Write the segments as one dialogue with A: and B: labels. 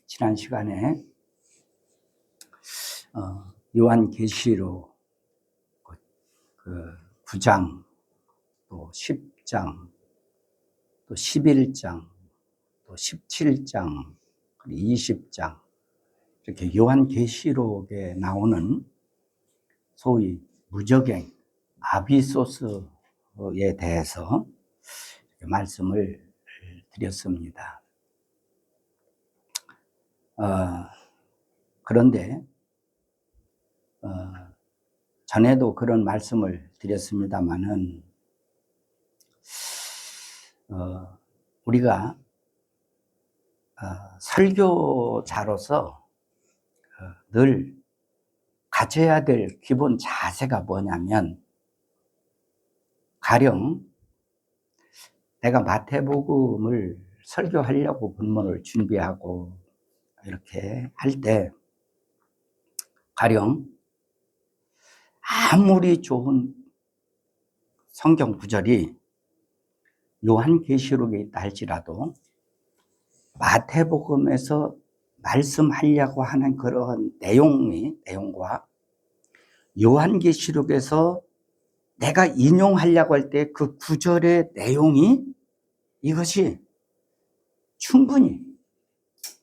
A: 지난 시간에 요한계시록 그 9장, 또 10장, 또 11장, 또 17장, 그리고 20장, 이렇게 요한계시록에 나오는 소위 무저갱, 아비소스에 대해서 말씀을 드렸습니다. 그런데 전에도 그런 말씀을 드렸습니다마는 우리가 설교자로서 늘 가져야 될 기본 자세가 뭐냐면, 가령 내가 마태복음을 설교하려고 본문을 준비하고 이렇게 할 때, 가령 아무리 좋은 성경 구절이 요한계시록에 있다 할지라도 마태복음에서 말씀하려고 하는 그런 내용과 요한계시록에서 내가 인용하려고 할 때 그 구절의 내용이, 이것이 충분히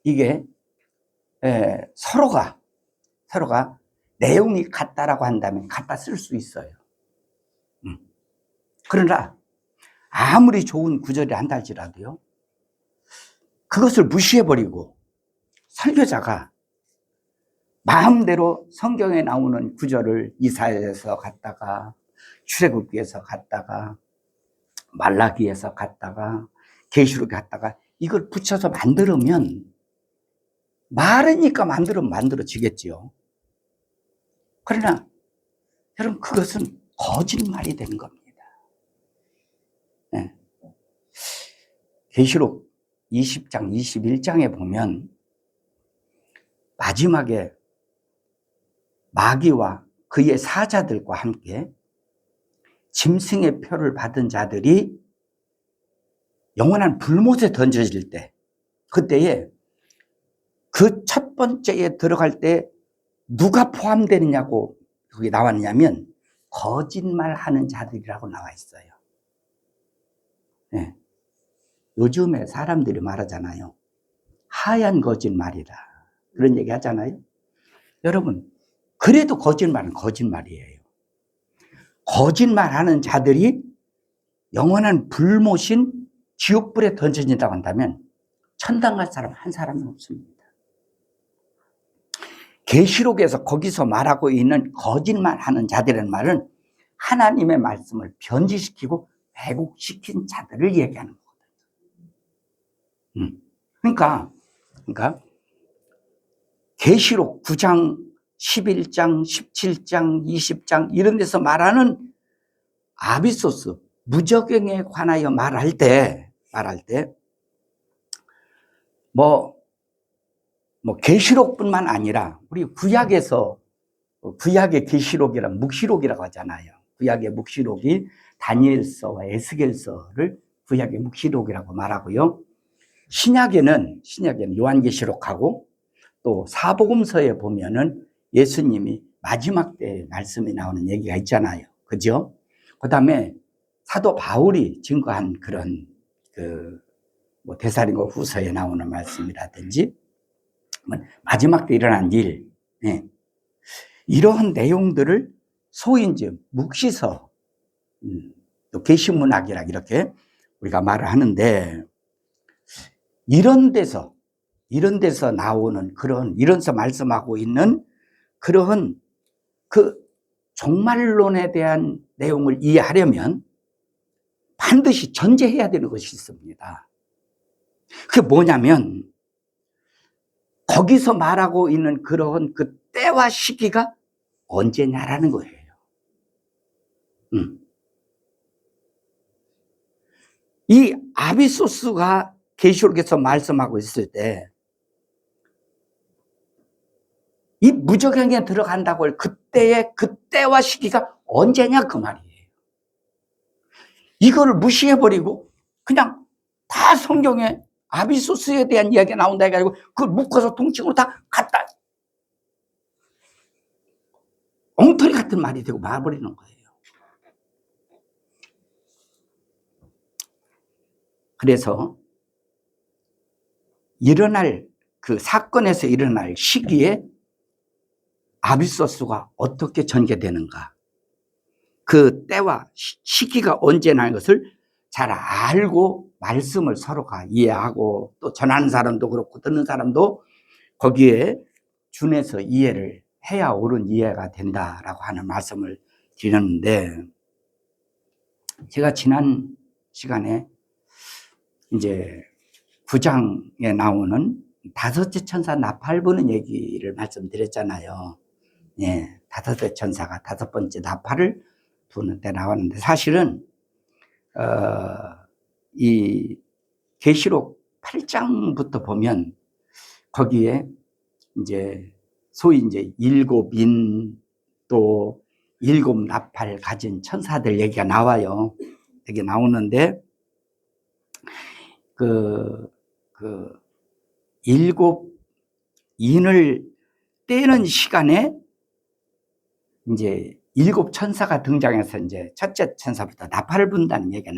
A: 이게 서로가 내용이 같다라고 한다면 갖다 쓸 수 있어요. 그러나 아무리 좋은 구절이 한다 할지라도요, 그것을 무시해버리고 설교자가 마음대로 성경에 나오는 구절을 이사야에서 갖다가, 출애굽기에서 갖다가, 말라기에서 갖다가, 계시록에 갖다가 이걸 붙여서 만들면, 말하니까 만들어지겠지요. 그러나 여러분, 그것은 거짓말이 되는 겁니다. 네. 계시록 20장, 21장에 보면 마지막에 마귀와 그의 사자들과 함께 짐승의 표를 받은 자들이 영원한 불못에 던져질 때, 그때에 그 첫 번째에 들어갈 때 누가 포함되느냐고 거기 나왔냐면 거짓말하는 자들이라고 나와 있어요. 네. 요즘에 사람들이 말하잖아요. 하얀 거짓말이라, 그런 얘기 하잖아요. 여러분, 그래도 거짓말은 거짓말이에요. 거짓말하는 자들이 영원한 불못인 지옥불에 던져진다고 한다면 천당 갈 사람 한 사람은 없습니다. 계시록에서 거기서 말하고 있는 거짓말하는 자들의 말은 하나님의 말씀을 변질시키고 왜곡시킨 자들을 얘기하는 거거든요. 그러니까 계시록 9장, 11장, 17장, 20장 이런 데서 말하는 아비소스, 무저갱에 관하여 말할 때 계시록뿐만 아니라 우리 구약에서, 구약의 계시록이란 묵시록이라고 하잖아요. 구약의 묵시록이 다니엘서와 에스겔서를 구약의 묵시록이라고 말하고요. 신약에는 요한계시록하고 또 사복음서에 보면은 예수님이 마지막 때 말씀이 나오는 얘기가 있잖아요. 그죠? 그 다음에 사도 바울이 증거한 그런 데살로니가 후서에 나오는 말씀이라든지 마지막 때 일어난 일, 이러한 내용들을 소위 이제 묵시서, 또 계시문학이라 이렇게 우리가 말을 하는데, 이런 데서 나오는 이런 데서 말씀하고 있는 그러한 그 종말론에 대한 내용을 이해하려면 반드시 전제해야 되는 것이 있습니다. 그게 뭐냐면, 거기서 말하고 있는 그러한 그 때와 시기가 언제냐라는 거예요. 이 아비소스가 계시록에서 말씀하고 있을 때, 이 무저갱에 들어간다고 할 그때와 시기가 언제냐 그 말이에요. 이거를 무시해버리고 그냥 다 성경에 아비소스에 대한 이야기가 나온다 해가지고 그걸 묶어서 통칭으로 다 갖다 엉터리 같은 말이 되고 말아버리는 거예요. 그래서 일어날 그 사건에서 일어날 시기에 아비소스가 어떻게 전개되는가, 그 때와 시기가 언제라는 것을 잘 알고 말씀을 서로가 이해하고 또 전하는 사람도 그렇고 듣는 사람도 거기에 준해서 이해를 해야 옳은 이해가 된다라고 하는 말씀을 드렸는데, 제가 지난 시간에 이제 9장에 나오는 다섯째 천사 나팔 부는 얘기를 말씀드렸잖아요. 예, 다섯째 천사가 다섯 번째 나팔을 부는 때 나왔는데, 사실은 이 계시록 8장부터 보면 거기에 이제 소위 이제 일곱 인 또 일곱 나팔 가진 천사들 얘기가 나와요. 여기 나오는데 그 일곱 인을 떼는 시간에 이제 일곱 천사가 등장해서 이제 첫째 천사부터 나팔을 분다는 얘기가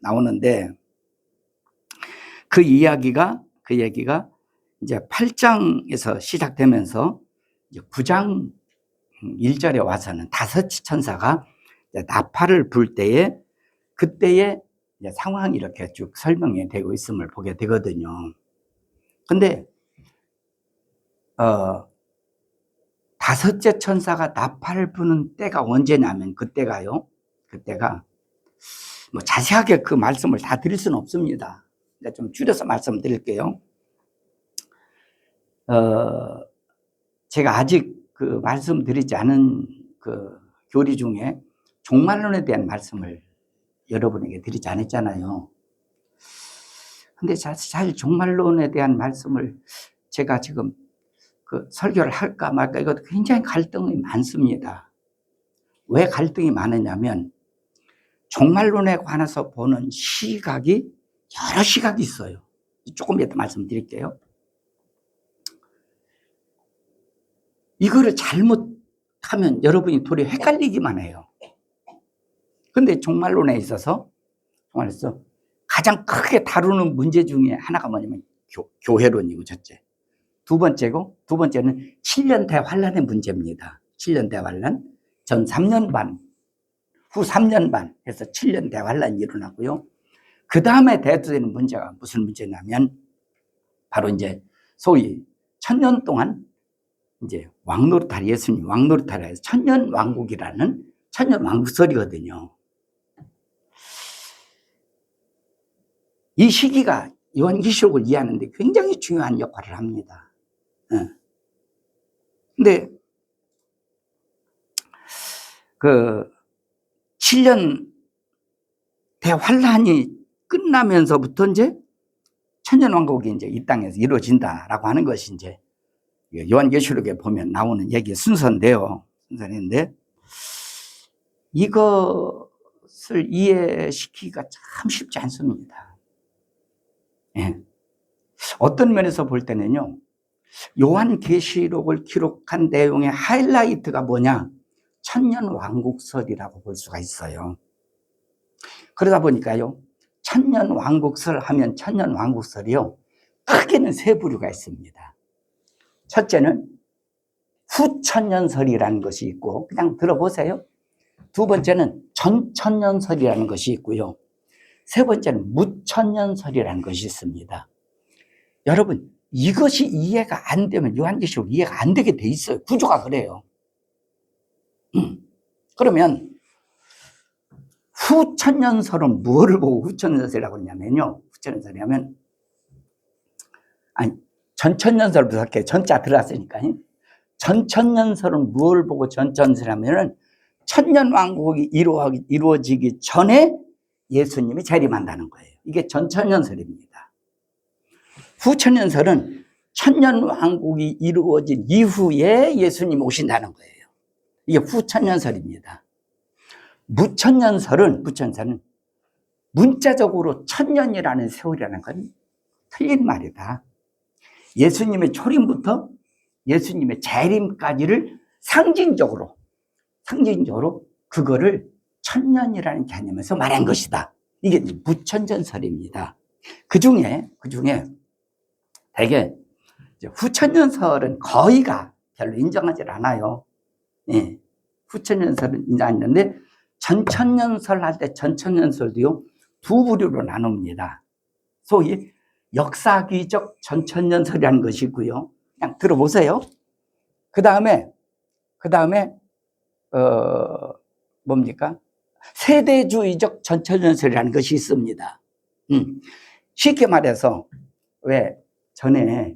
A: 나오는데 그 얘기가 이제 8장에서 시작되면서 이제 9장 1절에 와서는 다섯 천사가 나팔을 불 때에 그때의 이제 상황이 이렇게 쭉 설명이 되고 있음을 보게 되거든요. 근데 다섯째 천사가 나팔을 부는 때가 언제냐면 그때가 뭐 자세하게 그 말씀을 다 드릴 수는 없습니다. 좀 줄여서 말씀드릴게요. 제가 아직 그 말씀드리지 않은 그 교리 중에 종말론에 대한 말씀을 여러분에게 드리지 않았잖아요. 근데 사실 종말론에 대한 말씀을 제가 지금 그 설교를 할까 말까 이것도 굉장히 갈등이 많습니다. 왜 갈등이 많으냐면 종말론에 관해서 보는 시각이 여러 시각이 있어요. 조금 이따 말씀드릴게요. 이거를 잘못하면 여러분이 도리어 헷갈리기만 해요. 근데 종말론에 있어서 가장 크게 다루는 문제 중에 하나가 뭐냐면 교회론이고 첫째. 두 번째는 7년 대환란의 문제입니다. 7년 대환란. 전 3년 반, 후 3년 반 해서 7년 대환란이 일어나고요. 그 다음에 대두되는 문제가 무슨 문제냐면 바로 이제 소위 1000년 동안 이제 왕노릇하리, 예수님 왕노릇하리 해서 천년 왕국이라는 천년 왕국설이거든요. 이 시기가 요한계시록을 이해하는데 굉장히 중요한 역할을 합니다. 근데 그 7년 대환란이 끝나면서부터 이제 천년 왕국이 이제 이 땅에서 이루어진다라고 하는 것이 이제 요한계시록에 보면 나오는 얘기 순서인데요. 이것을 이해시키기가 참 쉽지 않습니다. 예. 어떤 면에서 볼 때는요, 요한계시록을 기록한 내용의 하이라이트가 뭐냐? 천년 왕국설이라고 볼 수가 있어요. 그러다 보니까요, 천년 왕국설 하면 천년 왕국설이요, 크게는 세 부류가 있습니다. 첫째는 후천년설이라는 것이 있고, 그냥 들어보세요. 두 번째는 전천년설이라는 것이 있고요. 세 번째는 무천년설이라는 것이 있습니다. 여러분, 이것이 이해가 안 되면 요한계시록 이해가 안 되게 돼 있어요. 구조가 그래요. 그러면 후천년설은 뭐를 보고 후천년설이라고 하냐면요. 후천년설이라면 전천년설부터 할게요. 전자 들어갔으니까. 전천년설은 무엇을 보고 전천년설이라면 천년 왕국이 이루어지기 전에 예수님이 재림한다는 거예요. 이게 전천년설입니다. 후천년설은 천년 왕국이 이루어진 이후에 예수님이 오신다는 거예요. 이게 후천년설입니다. 무천년설은 문자적으로 천년이라는 세월이라는 건 틀린 말이다. 예수님의 초림부터 예수님의 재림까지를 상징적으로 그거를 천년이라는 개념에서 말한 것이다. 이게 무천년설입니다. 그 중에 대개 후천년설은 거의가 별로 인정하지 않아요. 예, 후천년설은 인정 안 하는데 전천년설 할 때 전천년설도요 두 부류로 나눕니다. 소위 역사기적 전천년설이라는 것이 있고요. 그냥 들어보세요. 그 다음에 뭡니까? 세대주의적 전천년설이라는 것이 있습니다. 쉽게 말해서 왜 전에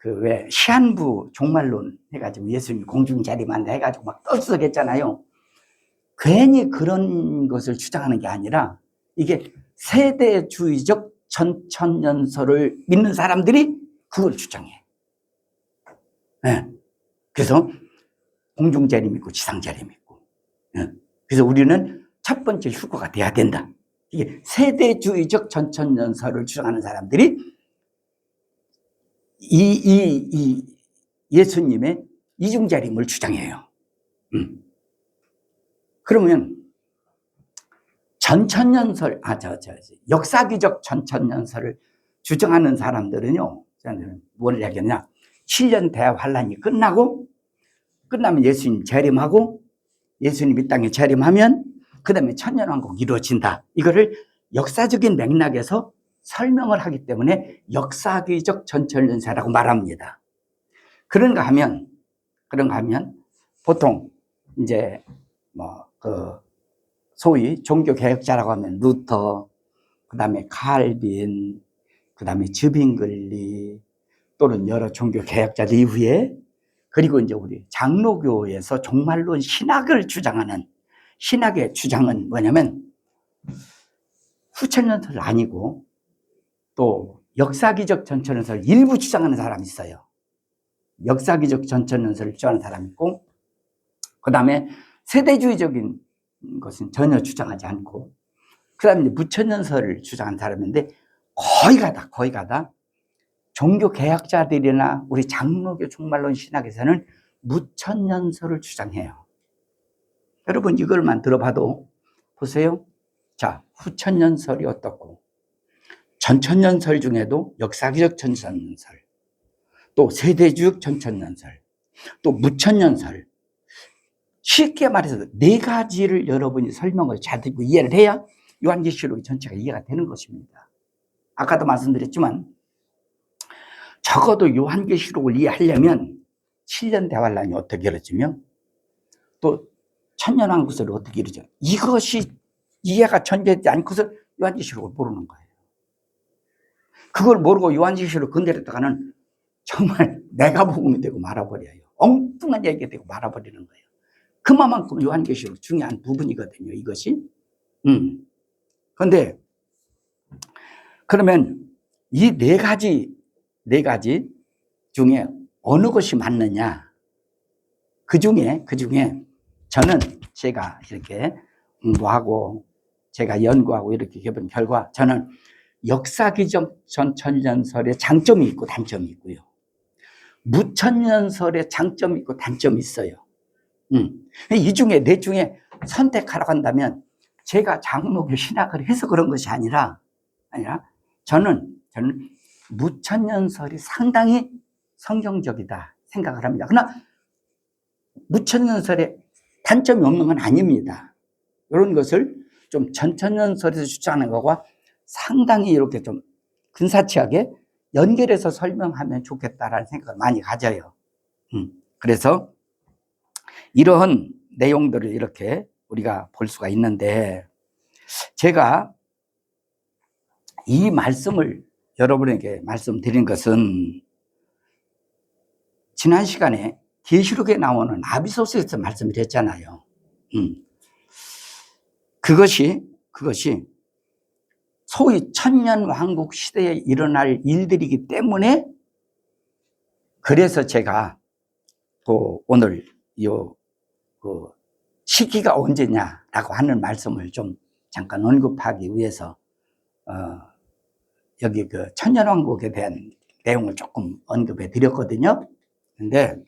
A: 왜 시한부 종말론 해가지고 예수님 공중 재림한다 해가지고 막 떠들썩했잖아요. 괜히 그런 것을 주장하는 게 아니라 이게 세대주의적 전천년설을 믿는 사람들이 그걸 주장해. 네. 그래서 공중 재림 있고 지상 재림 있고. 네. 그래서 우리는 첫 번째 휴거가 돼야 된다. 이게 세대주의적 전천년설을 주장하는 사람들이 이 예수님의 이중재림을 주장해요. 그러면 전천년설, 역사기적 전천년설을 주장하는 사람들은요, 뭘 얘기하냐? 7년 대환란이 끝나면 예수님 재림하고, 예수님 이 땅에 재림하면, 그 다음에 천년왕국 이루어진다. 이거를 역사적인 맥락에서 설명을 하기 때문에 역사기적 전천년설이라고 말합니다. 그런가 하면 보통 이제 소위 종교개혁자라고 하면 루터, 그 다음에 칼빈, 그 다음에 즈빙글리, 또는 여러 종교개혁자들 이후에, 그리고 이제 우리 장로교에서 종말론 신학을 주장하는, 신학의 주장은 뭐냐면 후천년설 아니고 또 역사기적 전천년설 일부 주장하는 사람이 있어요. 역사기적 전천년설을 주장하는 사람이 있고, 그 다음에 세대주의적인 것은 전혀 주장하지 않고, 그 다음에 무천년설을 주장하는 사람인데, 거의 가다 종교개혁자들이나 우리 장로교 종말론 신학에서는 무천년설을 주장해요. 여러분 이걸만 들어봐도 보세요. 자, 후천년설이 어떻고, 전천년설 중에도 역사기적 전천년설, 또 세대주의적 전천년설, 또 무천년설. 쉽게 말해서 네 가지를 여러분이 설명을 잘 듣고 이해를 해야 요한계시록이 전체가 이해가 되는 것입니다. 아까도 말씀드렸지만 적어도 요한계시록을 이해하려면 7년 대환란이 어떻게 이루어지며 또 천년왕국설이 어떻게 이루어져, 이것이 이해가 전제되지 않고서 요한계시록을 모르는 거예요. 그걸 모르고 요한계시록 건드렸다가는 정말 내가복음이 되고 말아버려요. 엉뚱한 얘기가 되고 말아버리는 거예요. 그만큼 요한계시록 중요한 부분이거든요, 이것이. 그런데 그러면 이 네 가지 중에 어느 것이 맞느냐? 그 중에 저는 제가 이렇게 공부하고 제가 연구하고 이렇게 해본 결과, 저는 역사기적 전천년설의 장점이 있고 단점이 있고요, 무천년설의 장점이 있고 단점이 있어요. 이 중에 넷 중에 선택하라고 한다면 제가 장로교 신학을 해서 그런 것이 아니라 저는 무천년설이 상당히 성경적이다 생각을 합니다. 그러나 무천년설에 단점이 없는 건 아닙니다. 이런 것을 좀 전천년설에서 주장하는 것과 상당히 이렇게 좀 근사치하게 연결해서 설명하면 좋겠다라는 생각을 많이 가져요. 그래서 이러한 내용들을 이렇게 우리가 볼 수가 있는데, 제가 이 말씀을 여러분에게 말씀드린 것은 지난 시간에 계시록에 나오는 아비소스에서 말씀드렸잖아요. 그것이 소위 천년왕국 시대에 일어날 일들이기 때문에, 그래서 제가 또 오늘 시기가 언제냐라고 하는 말씀을 좀 잠깐 언급하기 위해서 여기 그 천년왕국에 대한 내용을 조금 언급해 드렸거든요. 근데,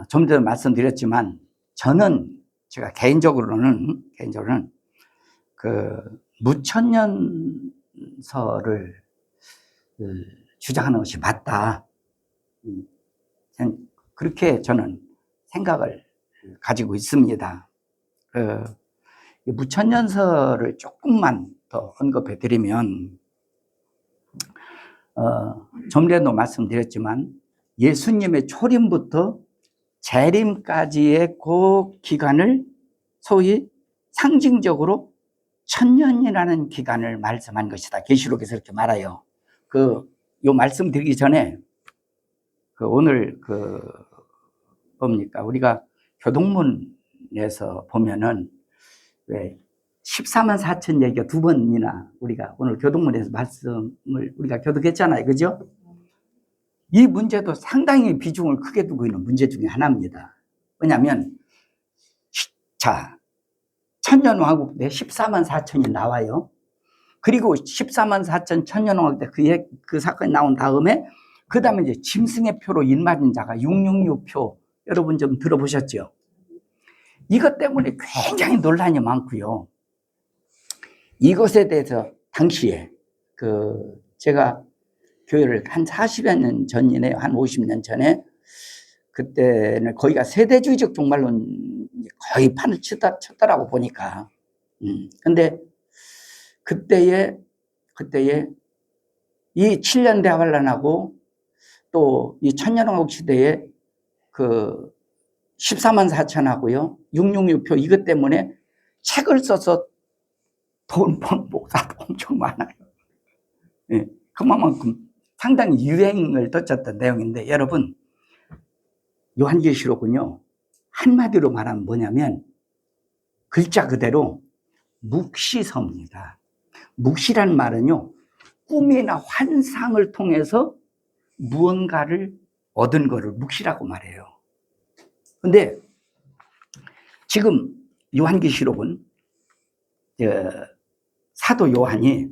A: 좀 전에 말씀드렸지만, 제가 개인적으로는 그 무천년설을 주장하는 것이 맞다. 그렇게 저는 생각을 가지고 있습니다. 무천년설을 조금만 더 언급해 드리면, 좀 전에도 말씀드렸지만, 예수님의 초림부터 재림까지의 그 기간을 소위 상징적으로 천년이라는 기간을 말씀한 것이다. 계시록에서 이렇게 말해요. 요 말씀 드리기 전에, 오늘 뭡니까? 우리가 교동문에서 보면은, 왜 14만 4천 얘기가 두 번이나 우리가 오늘 교동문에서 말씀을 우리가 교독했잖아요. 그죠? 이 문제도 상당히 비중을 크게 두고 있는 문제 중에 하나입니다. 왜냐하면, 자, 천년왕국 때 14만 4천이 나와요. 그리고 14만 4천 천년왕국 때 그 사건이 나온 다음에, 그 다음에 이제 짐승의 표로 인맞은 자가 666표, 여러분 좀 들어보셨죠? 이것 때문에 굉장히 논란이 많고요. 이것에 대해서 당시에 제가 교회를 한 40여 년 전이네요. 한 50년 전에. 그때는 거기가 세대주의적 종말론 거의 판을 쳤다라고 보니까. 근데 그때에 이 7년 대환란하고 또 이 천년왕국 시대에 14만 4천하고요. 666표 이것 때문에 책을 써서 돈 번 목사도 엄청 많아요. 예, 그만큼 상당히 유행을 떴었던 내용인데, 여러분, 요한계시록은요, 한마디로 말하면 뭐냐면, 글자 그대로 묵시서입니다. 묵시란 말은요, 꿈이나 환상을 통해서 무언가를 얻은 거를 묵시라고 말해요. 근데 지금 요한계시록은 사도 요한이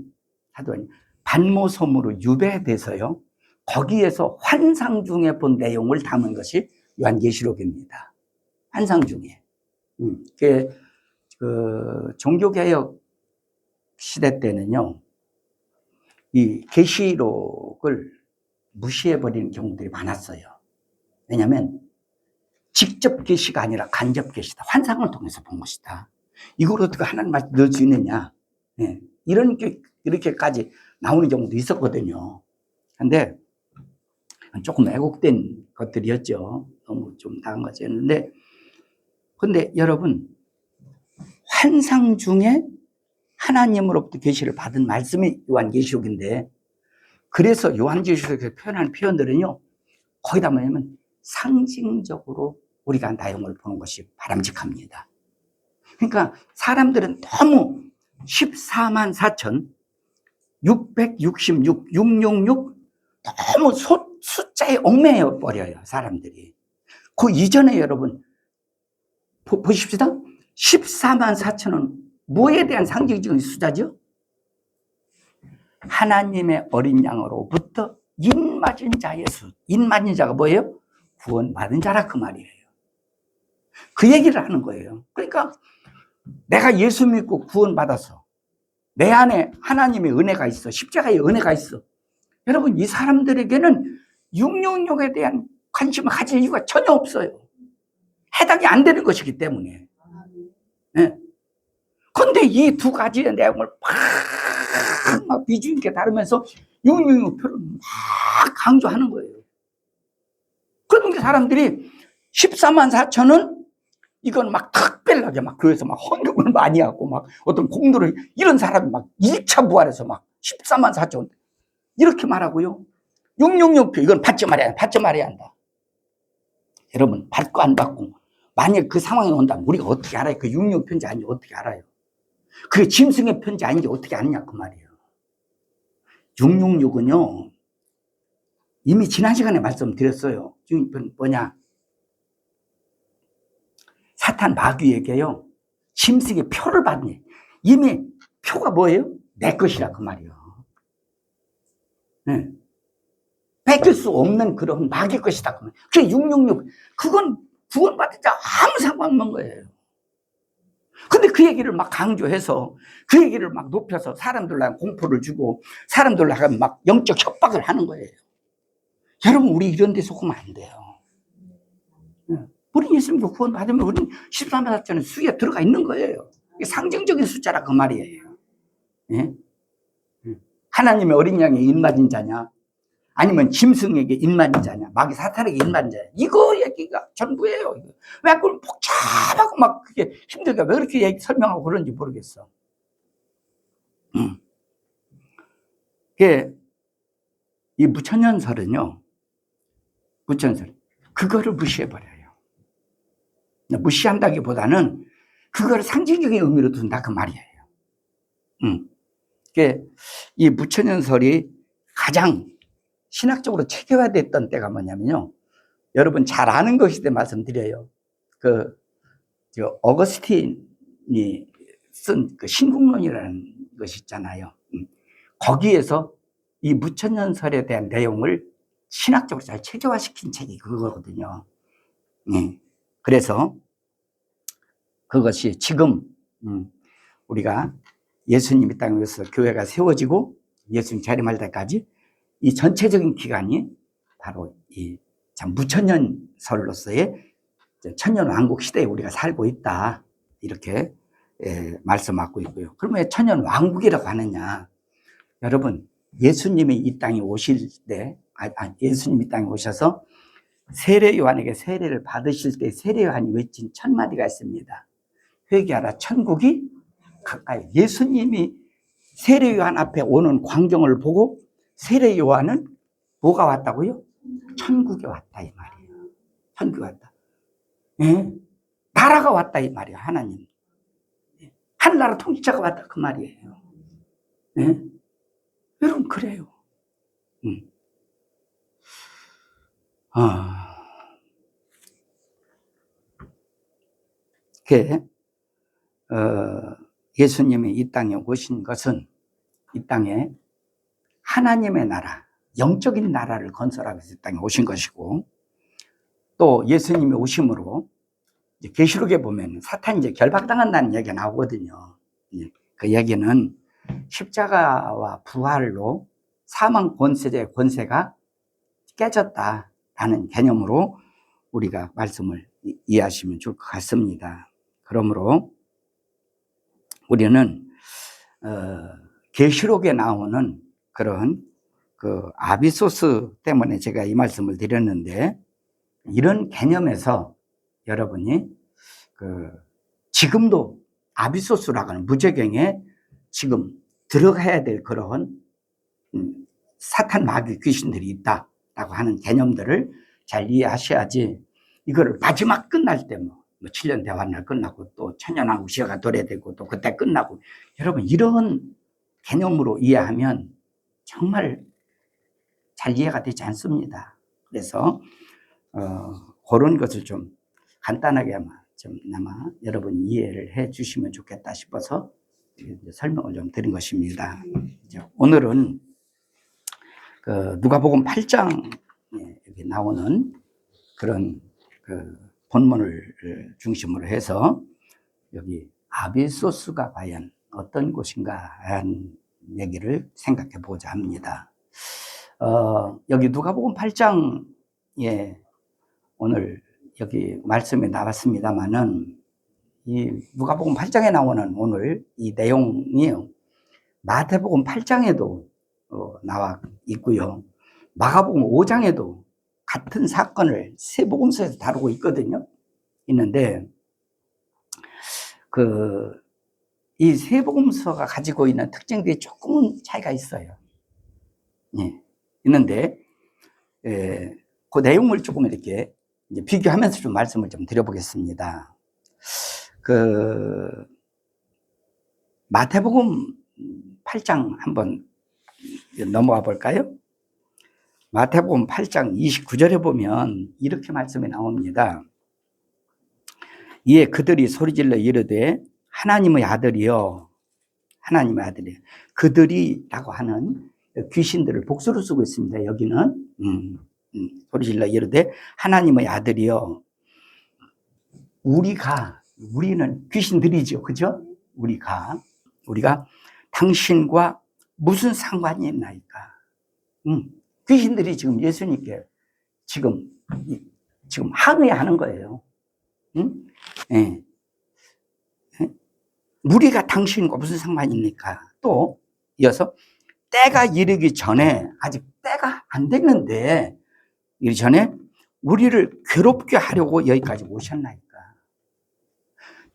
A: 반모섬으로 유배돼서요, 거기에서 환상 중에 본 내용을 담은 것이 요한계시록입니다. 환상 중에. 종교개혁 시대 때는요, 이 계시록을 무시해버리는 경우들이 많았어요. 왜냐하면 직접 계시가 아니라 간접 계시다. 환상을 통해서 본 것이다. 이걸 어떻게 하나님 말씀 넣을 수 있느냐. 네. 이렇게까지 나오는 경우도 있었거든요. 근데 조금 왜곡된 것들이었죠. 너무 좀 나은 것이었는데, 근데 여러분, 환상 중에 하나님으로부터 계시를 받은 말씀이 요한계시록인데, 그래서 요한계시록에서 표현하는 표현들은요, 거의 다 뭐냐면 상징적으로 우리가 내용을 보는 것이 바람직합니다. 그러니까 사람들은 너무 14만 4천 666, 666 너무 숫자에 얽매여 버려요, 사람들이. 그 이전에 여러분 보십시다. 14만 4천은 뭐에 대한 상징적인 숫자죠? 하나님의 어린 양으로부터 인맞은 자의 수. 인맞은 자가 뭐예요? 구원받은 자라, 그 말이에요. 그 얘기를 하는 거예요. 그러니까 내가 예수 믿고 구원받아서 내 안에 하나님의 은혜가 있어, 십자가의 은혜가 있어. 여러분, 이 사람들에게는 666에 대한 관심을 가질 이유가 전혀 없어요. 해당이 안 되는 것이기 때문에. 네. 그런데 이 두 가지의 내용을 막 비중 있게 다루면서 666표를 막 강조하는 거예요. 그런데 사람들이 14만 4천은 이건 막 특별하게 막 교회에서 막 헌금을 많이 하고 막 어떤 공도를, 이런 사람이 막 1차 부활해서 막 14만 4천 이렇게 말하고요. 666표 이건 받지 말아야 한다. 여러분, 받고 안 받고 만약 그 상황이 온다면 우리가 어떻게 알아요? 그 666표인지 아닌지 어떻게 알아요? 그게 짐승의 표인지 아닌지 어떻게 아느냐, 그 말이에요. 666은요, 이미 지난 시간에 말씀드렸어요. 뭐냐? 사탄 마귀에게요, 짐승의 표를 받니. 이미 표가 뭐예요? 내 것이라, 그 말이에요. 네. 뺏길 수 없는 그런 마귀 것이다. 그게 666. 그건 구원받을 자 아무 상관없는 거예요. 근데 그 얘기를 막 강조해서 그 얘기를 막 높여서 사람들한테 공포를 주고 사람들한테 막 영적 협박을 하는 거예요. 여러분, 우리 이런 데 속으면 안 돼요. 우리 예수님도 구원 받으면 우리는 13사자는 수에 들어가 있는 거예요. 이게 상징적인 숫자라 그 말이에요. 예? 하나님의 어린 양의 입맞은 자냐, 아니면 짐승에게 입맞은 자냐, 마귀 사탄에게 입맞은 자냐, 이거 얘기가 전부예요. 왜 그걸 복잡하고 막 그게 힘들게 왜 그렇게 설명하고 그런지 모르겠어. 이 무천년설은요, 무천년설 그거를 무시해버려요. 무시한다기보다는 그거를 상징적인 의미로 둔다 그 말이에요. 이 무천년설이 가장 신학적으로 체계화됐던 때가 뭐냐면요, 여러분 잘 아는 것인데 말씀드려요. 어거스틴이 쓴 그 신국론이라는 것이 있잖아요. 거기에서 이 무천년설에 대한 내용을 신학적으로 잘 체계화시킨 책이 그거거든요. 그래서 그것이 지금 우리가 예수님이 땅에 오셔서 교회가 세워지고 예수님 재림할 때까지 이 전체적인 기간이 바로 이 참 무천년설로서의 천년왕국 시대에 우리가 살고 있다, 이렇게 말씀하고 있고요. 그러면 왜 천년왕국이라고 하느냐? 여러분, 예수님이 이 땅에 오실 때, 예수님이 이 땅에 오셔서 세례 요한에게 세례를 받으실 때 세례 요한이 외친 첫 마디가 있습니다. 회개하라, 천국이 가까이. 예수님이 세례 요한 앞에 오는 광경을 보고 세례 요한은 뭐가 왔다고요? 천국이 왔다 이 말이에요. 천국이 왔다. 예? 나라가 왔다 이 말이에요. 하나님. 하늘나라 통치자가 왔다 그 말이에요. 예? 여러분 그래요. 예수님이 이 땅에 오신 것은 이 땅에 하나님의 나라, 영적인 나라를 건설하기 위해서 이 땅에 오신 것이고, 또 예수님이 오심으로 계시록에 보면 사탄이 이제 결박당한다는 얘기가 나오거든요. 그 얘기는 십자가와 부활로 사망 권세자의 권세가 깨졌다라는 개념으로 우리가 말씀을 이해하시면 좋을 것 같습니다. 그러므로 우리는 계시록에 나오는 그런 그 아비소스 때문에 제가 이 말씀을 드렸는데, 이런 개념에서 여러분이 지금도 아비소스라고 하는 무저경에 지금 들어가야 될 그런 사탄 마귀 귀신들이 있다라고 하는 개념들을 잘 이해하셔야지, 이거를 마지막 끝날 때 7년 대환날 끝나고 또 천년왕국 시대가 도래되고 또 그때 끝나고, 여러분 이런 개념으로 이해하면 정말 잘 이해가 되지 않습니다. 그래서 그런 것을 좀 간단하게 아마 여러분이 이해를 해 주시면 좋겠다 싶어서 설명을 좀 드린 것입니다. 오늘은 누가복음 8장에 여기 나오는 그런 본문을 중심으로 해서 여기 아비소스가 과연 어떤 곳인가 하는 얘기를 생각해 보자 합니다. 여기 누가복음 8장에 오늘 여기 말씀에 나왔습니다만은, 이 누가복음 8장에 나오는 오늘 이 내용이 마태복음 8장에도 나와 있고요, 마가복음 5장에도 같은 사건을 세 복음서에서 다루고 있거든요. 있는데 이 세 복음서가 가지고 있는 특징들이 조금은 차이가 있어요. 있는데 그 내용을 조금 이렇게 이제 비교하면서 좀 말씀을 좀 드려보겠습니다. 마태복음 8장 한번 넘어가 볼까요? 마태복음 8장 29절에 보면 이렇게 말씀이 나옵니다. 이에 그들이 소리질러 이르되 하나님의 아들이여, 하나님의 아들이여. 그들이라고 하는 귀신들을 복수로 쓰고 있습니다. 여기는 소리질러 이르되 하나님의 아들이여 우리는 귀신들이죠. 그죠? 우리가 당신과 무슨 상관이 있나이까? 귀신들이 지금 예수님께 지금 항의하는 거예요. 예. 우리가 당신과 무슨 상관입니까? 또 이어서 때가 이르기 전에 아직 때가 안 됐는데 이르기 전에 우리를 괴롭게 하려고 여기까지 오셨나이까?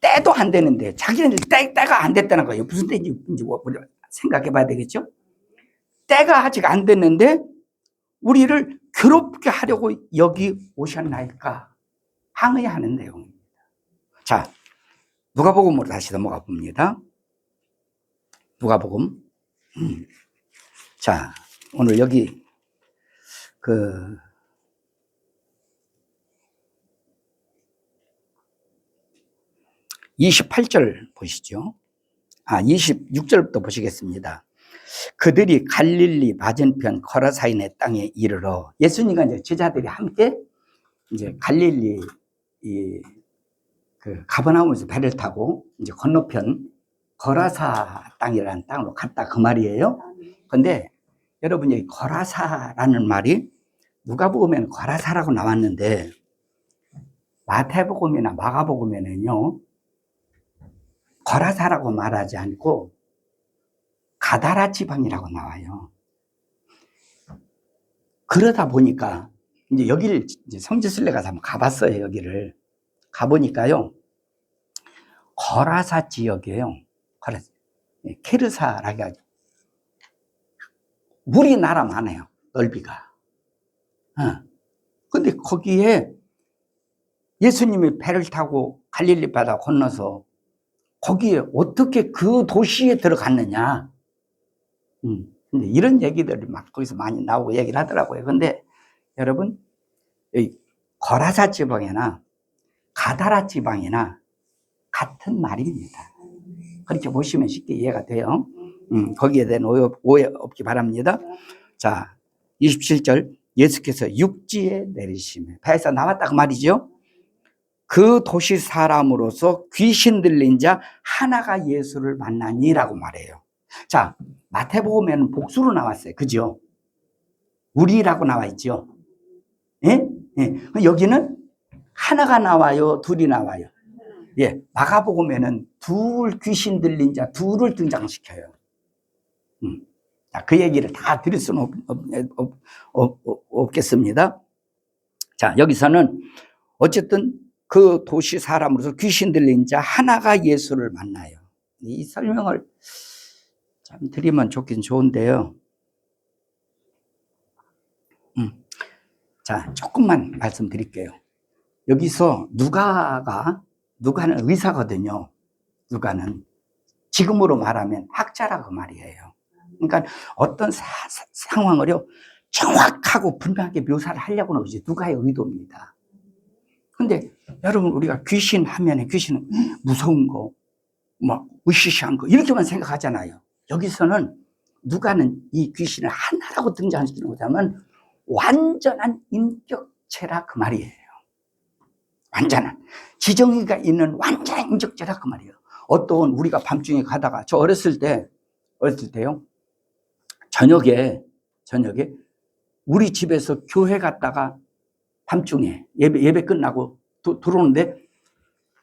A: 때도 안 되는데 자기는 때가 안 됐다는 거예요. 무슨 때인지 생각해 봐야 되겠죠? 때가 아직 안 됐는데 우리를 괴롭게 하려고 여기 오셨나이까? 항의하는 내용입니다. 자, 누가복음으로 다시 넘어가 봅니다. 누가복음. 자, 오늘 여기 28절 보시죠. 26절부터 보시겠습니다. 그들이 갈릴리 맞은편 거라사인의 땅에 이르러 예수님과 이제 제자들이 함께 이제 갈릴리 가버나움에서 배를 타고 이제 건너편 거라사 땅이라는 땅으로 갔다 그 말이에요. 근데 여러분 여기 거라사라는 말이 누가복음에는 거라사라고 나왔는데 마태복음이나 마가복음에는요 거라사라고 말하지 않고 가다라 지방이라고 나와요. 그러다 보니까 이제 여기를 이제 성지순례 가서 한번 가봤어요. 여기를 가보니까요 거라사 지역이에요. 케르사라고 하죠. 우리나라만 해요. 넓이가. 근데 거기에 예수님이 배를 타고 갈릴리 바다 건너서 거기에 어떻게 그 도시에 들어갔느냐. 근데 이런 얘기들이 막 거기서 많이 나오고 얘기를 하더라고요. 근데 여러분, 이 거라사 지방이나 가다라 지방이나 같은 말입니다. 그렇게 보시면 쉽게 이해가 돼요. 거기에 대한 오해 없기 바랍니다. 자, 27절. 예수께서 육지에 내리시며 배에서 나왔다 그 말이죠. 그 도시 사람으로서 귀신 들린 자 하나가 예수를 만나니라고 말해요. 자, 마태복음에는 복수로 나왔어요. 그죠? 우리라고 나와 있죠. 예? 예. 여기는 하나가 나와요, 둘이 나와요. 예. 마가복음에는 귀신 들린 자 둘을 등장시켜요. 자, 그 얘기를 다 드릴 수는 없겠습니다. 자, 여기서는 어쨌든 그 도시 사람으로서 귀신 들린 자 하나가 예수를 만나요. 이 설명을 참 드리면 좋긴 좋은데요. 자, 조금만 말씀드릴게요. 여기서 누가는 의사거든요. 누가는 지금으로 말하면 학자라고 말이에요. 그러니까 어떤 상황을요 정확하고 분명하게 묘사를 하려고 하는 것이 누가의 의도입니다. 근데 여러분 우리가 귀신 하면은 귀신은 무서운 거, 막 으시시한 거 이렇게만 생각하잖아요. 여기서는 누가는 이 귀신을 하나라고 등장시키는 거자면 완전한 인격체라 그 말이에요. 완전한 지정의가 있는 완전한 인격체라 그 말이에요. 어떤 우리가 밤중에 가다가 저 어렸을 때요 저녁에 우리 집에서 교회 갔다가 밤중에 예배 끝나고 들어오는데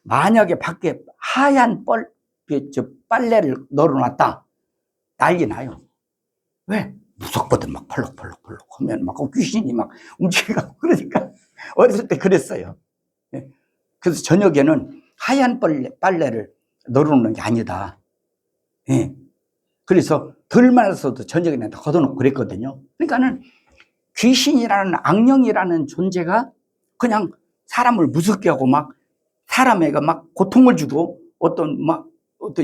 A: 만약에 밖에 하얀 빨래를 널어놨다 난리 나요. 왜? 무섭거든. 막 펄럭펄럭 하면 막 귀신이 막 움직이고 그러니까 어렸을 때 그랬어요. 그래서 저녁에는 하얀 빨래를 널어놓는 게 아니다. 그래서 덜 말아서도 저녁에는 걷어놓고 그랬거든요. 그러니까는 귀신이라는 악령이라는 존재가 그냥 사람을 무섭게 하고 막 사람에게 막 고통을 주고 어떤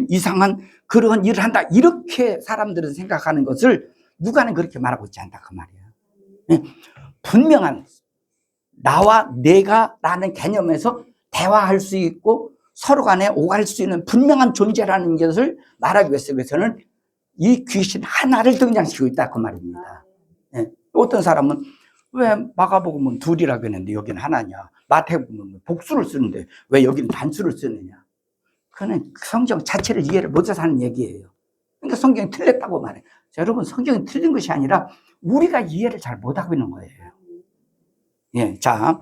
A: 이상한 그런 일을 한다 이렇게 사람들은 생각하는 것을 누가는 그렇게 말하고 있지 않다 그 말이에요. 분명한 나와 내가라는 개념에서 대화할 수 있고 서로 간에 오갈 수 있는 분명한 존재라는 것을 말하기 위해서는 이 귀신 하나를 등장시키고 있다 그 말입니다. 예. 어떤 사람은 왜 마가복음은 둘이라고 했는데 여기는 하나냐, 마태복음은 복수를 쓰는데 왜 여기는 단수를 쓰느냐. 그거는 성경 자체를 이해를 못해서 하는 얘기예요. 그러니까 성경이 틀렸다고 말해요. 자, 여러분, 성경이 틀린 것이 아니라 우리가 이해를 잘 못하고 있는 거예요. 예, 자,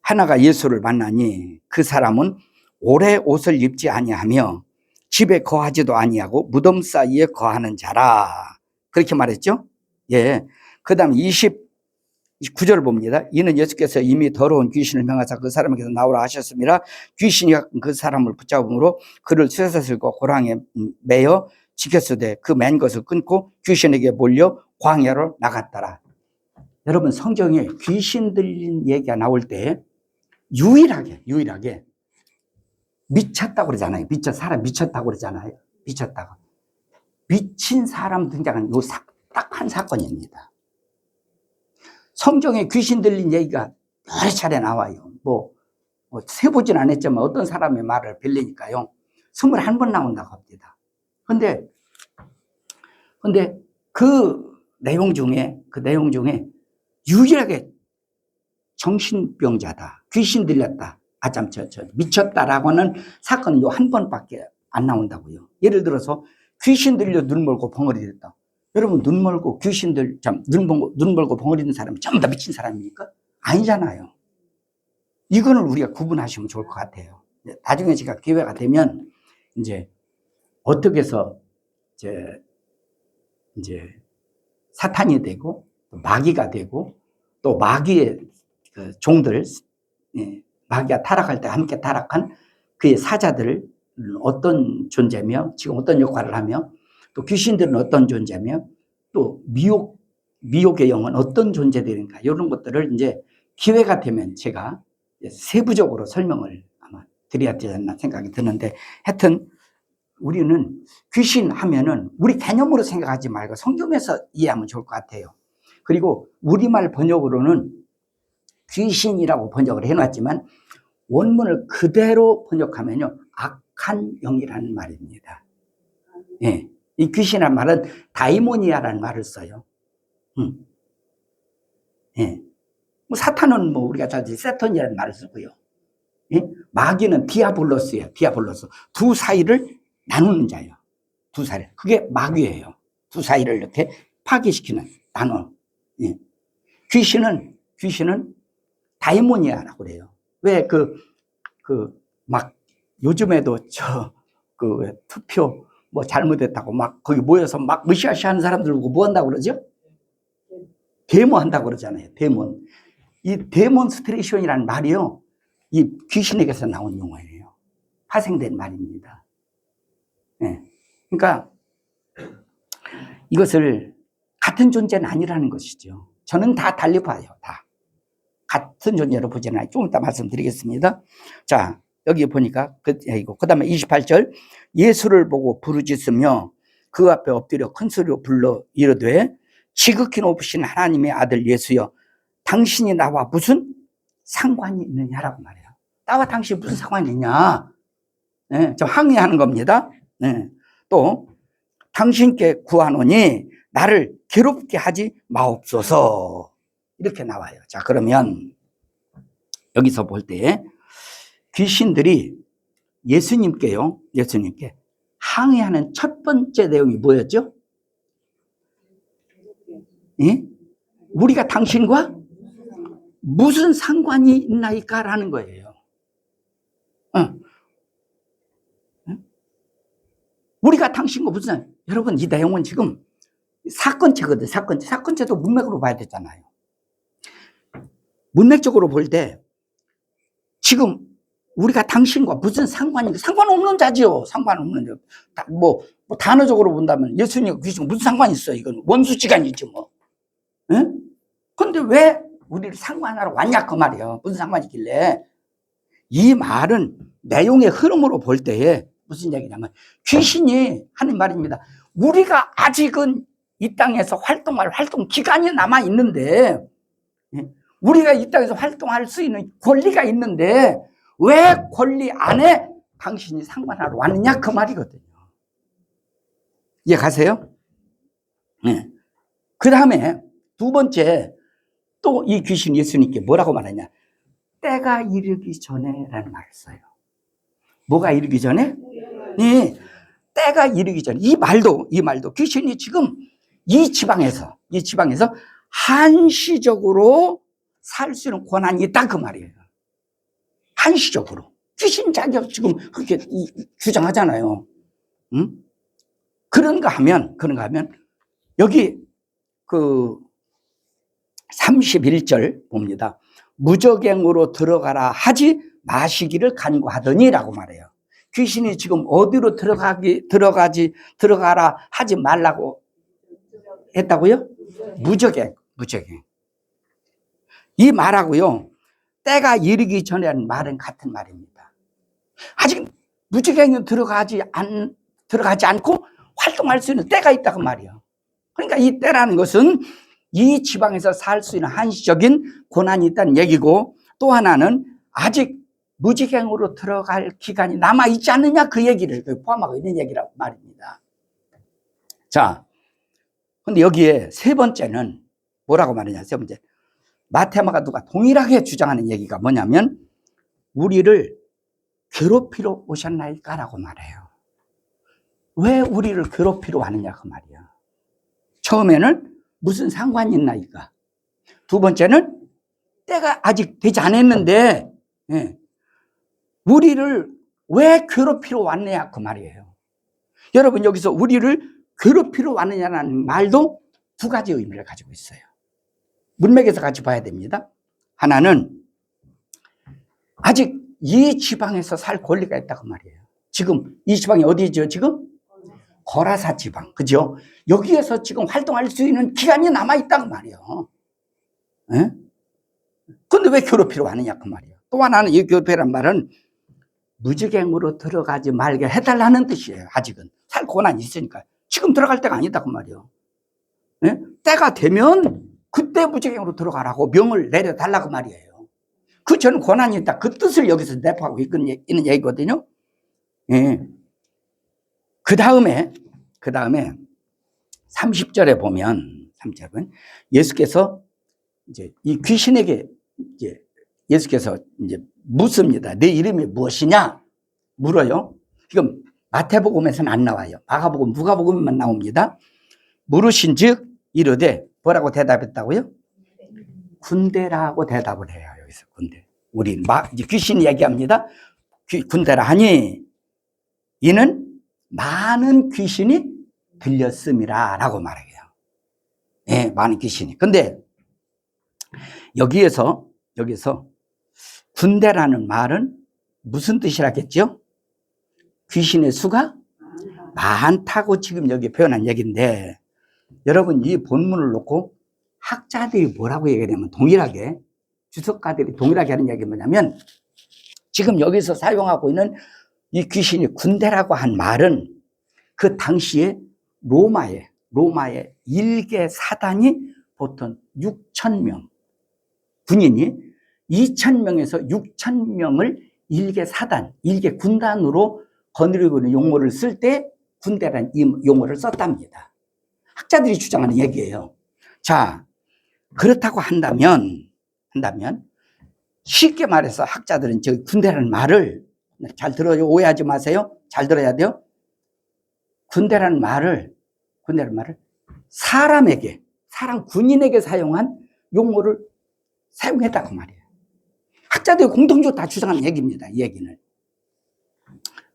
A: 하나가 예수를 만나니 그 사람은 오래 옷을 입지 아니하며 집에 거하지도 아니하고 무덤 사이에 거하는 자라. 그렇게 말했죠? 예. 그 다음 29절 봅니다. 이는 예수께서 이미 더러운 귀신을 명하사 그 사람에게서 나오라 하셨습니다. 귀신이 그 사람을 붙잡음으로 그를 쇠사슬과 고랑에 매어 지켰으되 그 맨 것을 끊고 귀신에게 몰려 광야로 나갔더라. 여러분, 성경에 귀신 들린 얘기가 나올 때 유일하게 미쳤다고 그러잖아요. 사람 미쳤다고 그러잖아요. 미쳤다고. 미친 사람 등장한 요 딱 한 사건입니다. 성경에 귀신 들린 얘기가 여러 차례 나와요. 세보진 않았지만 어떤 사람의 말을 빌리니까요. 21번 나온다고 합니다. 근데 그 내용 중에 유일하게 정신병자다, 귀신 들렸다, 미쳤다라고는 사건은 요 한 번밖에 안 나온다고요. 예를 들어서 귀신 들려 눈 멀고 벙어리 됐다. 여러분, 눈 멀고 눈 멀고 벙어리 든 사람이 전부 다 미친 사람입니까? 아니잖아요. 이거는 우리가 구분하시면 좋을 것 같아요. 나중에 제가 기회가 되면 이제 어떻게 해서 이제 사탄이 되고 마귀가 되고 또 마귀의 그 종들, 마귀가 타락할 때 함께 타락한 그의 사자들을 어떤 존재며 지금 어떤 역할을 하며 또 귀신들은 어떤 존재며 또 미혹의 영은 어떤 존재들인가, 이런 것들을 이제 기회가 되면 제가 세부적으로 설명을 아마 드려야 되지 않나 생각이 드는데, 하여튼 우리는 귀신 하면은 우리 개념으로 생각하지 말고 성경에서 이해하면 좋을 것 같아요. 그리고 우리말 번역으로는 귀신이라고 번역을 해놨지만 원문을 그대로 번역하면요, 악한 영이라는 말입니다. 예. 이 귀신이라는 말은 다이모니아라는 말을 써요. 예. 사탄은 우리가 잘 세톤이라는 말을 쓰고요. 예? 마귀는 디아블로스예요. 디아블로스. 두 사이를 나누는 자예요. 두 사이. 그게 마귀예요. 두 사이를 이렇게 파괴시키는, 나눠. 예. 귀신은 다이모니아라고 그래요. 왜 요즘에도 투표 잘못했다고 거기 모여서 으쌰으쌰 하는 사람들 보고 뭐 한다고 그러죠? 데모 한다고 그러잖아요. 데몬. 이 데몬스트레이션이라는 말이요, 이 귀신에게서 나온 용어예요. 파생된 말입니다. 네. 그러니까 이것을 같은 존재는 아니라는 것이죠. 저는 다 달리 봐요. 다 같은 존재로 보지는 않아요. 좀 이따 말씀드리겠습니다. 자, 여기 보니까 그 다음에 28절, 예수를 보고 부르짖으며 그 앞에 엎드려 큰 소리로 불러 이르되 지극히 높으신 하나님의 아들 예수여, 당신이 나와 무슨 상관이 있느냐라고 말해요. 나와 당신이 무슨 상관이 있냐. 네, 좀 항의하는 겁니다. 네. 또 당신께 구하노니 나를 괴롭게 하지 마옵소서, 이렇게 나와요. 자, 그러면 여기서 볼 때 귀신들이 예수님께 항의하는 첫 번째 내용이 뭐였죠? 예? 우리가 당신과 무슨 상관이 있나이까? 라는 거예요. 우리가 당신과 무슨, 여러분, 이 내용은 지금 사건체거든. 사건체도 문맥으로 봐야 되잖아요. 문맥적으로 볼 때 지금 우리가 당신과 무슨 상관없는 자지요. 상관없는 자. 단어적으로 본다면 예수님과 귀신과 무슨 상관이 있어요. 이건 원수지간이죠, 응? 근데 왜 우리를 상관하러 왔냐, 그 말이에요. 무슨 상관이 있길래. 이 말은 내용의 흐름으로 볼 때에 무슨 얘기냐면, 귀신이 하는 말입니다. 우리가 아직은 이 땅에서 활동할 활동 기간이 남아 있는데, 우리가 이 땅에서 활동할 수 있는 권리가 있는데 왜 권리 안에 당신이 상관하러 왔느냐, 그 말이거든요. 이해 가세요? 네. 그 다음에 두 번째, 또 이 귀신이 예수님께 뭐라고 말하냐? 때가 이르기 전에 라는 말을 써요. 뭐가 이르기 전에? 네. 때가 이르기 전에. 이 말도 귀신이 지금 이 지방에서 한시적으로 살 수 있는 권한이 있다 그 말이에요. 한시적으로. 귀신 자격 지금 그렇게 주장하잖아요. 응? 그런가 하면 여기 그 31절 봅니다. 무적행으로 들어가라 하지 마시기를 간구하더니라고 말해요. 귀신이 지금 어디로 들어가라 하지 말라고 했다고요? 무적행. 이 말하고요, 때가 이르기 전에 하는 말은 같은 말입니다. 아직 무적행에 들어가지 않고 활동할 수 있는 때가 있다고 말이에요. 그러니까 이 때라는 것은 이 지방에서 살 수 있는 한시적인 권한이 있다는 얘기고, 또 하나는 아직 무지갱으로 들어갈 기간이 남아있지 않느냐 그 얘기를 포함하고 있는 얘기라고 말입니다. 자, 근데 여기에 세 번째는 뭐라고 말하냐? 세 번째, 마테마가 누가 동일하게 주장하는 얘기가 뭐냐면 우리를 괴롭히러 오셨나이까라고 말해요. 왜 우리를 괴롭히러 왔느냐 그 말이야. 처음에는 무슨 상관이 있나이까. 두 번째는 때가 아직 되지 않았는데 우리를 왜 괴롭히러 왔느냐 그 말이에요. 여러분, 여기서 우리를 괴롭히러 왔느냐는 말도 두 가지 의미를 가지고 있어요. 문맥에서 같이 봐야 됩니다. 하나는 아직 이 지방에서 살 권리가 있다고 말이에요. 지금 이 지방이 어디죠? 지금 거라사 지방, 그죠? 여기에서 지금 활동할 수 있는 기간이 남아있다고 말이에요. 근데 왜 괴롭히러 왔느냐 그 말이에요. 또 하나는 이 괴롭히라는 말은 무지갱으로 들어가지 말게 해달라는 뜻이에요. 아직은 살 권한이 있으니까. 지금 들어갈 때가 아니다 그 말이에요. 때가 되면 그때 무지갱으로 들어가라고 명을 내려달라고 말이에요. 그 저는 권한이 있다, 그 뜻을 여기서 내포하고 있는 얘기거든요. 그 다음에 30절에 보면 예수께서 이제 이 귀신에게 이제 예수께서 이제 묻습니다. 내 이름이 무엇이냐? 물어요. 지금 마태복음에서는 안 나와요. 마가복음, 누가복음만 나옵니다. 물으신즉 이르되 뭐라고 대답했다고요? 군대라고 대답을 해요. 여기서 군대. 우리 이제 귀신 얘기합니다. 군대라 하니 이는 많은 귀신이 들렸음이라라고 말해요. 네, 많은 귀신이. 근데 여기서 군대라는 말은 무슨 뜻이라겠죠? 귀신의 수가 많다고 지금 여기 표현한 얘기인데, 여러분 이 본문을 놓고 학자들이 뭐라고 얘기하냐면 동일하게, 주석가들이 동일하게 하는 얘기가 뭐냐면, 지금 여기서 사용하고 있는 이 귀신이 군대라고 한 말은 그 당시에 로마의 일개 사단이 보통 6,000명, 군인이 2,000명에서 6,000명을 일개 사단, 일개 군단으로 거느리고 있는 용어를 쓸 때 군대라는 이 용어를 썼답니다. 학자들이 주장하는 얘기예요. 자, 그렇다고 한다면 쉽게 말해서 학자들은 저 군대라는 말을 잘 들어요. 오해하지 마세요. 잘 들어야 돼요. 군대라는 말을 사람 군인에게 사용한 용어를 사용했다고 말이에요. 학자들이 공통적으로 다 주장하는 얘기입니다. 이 얘기는.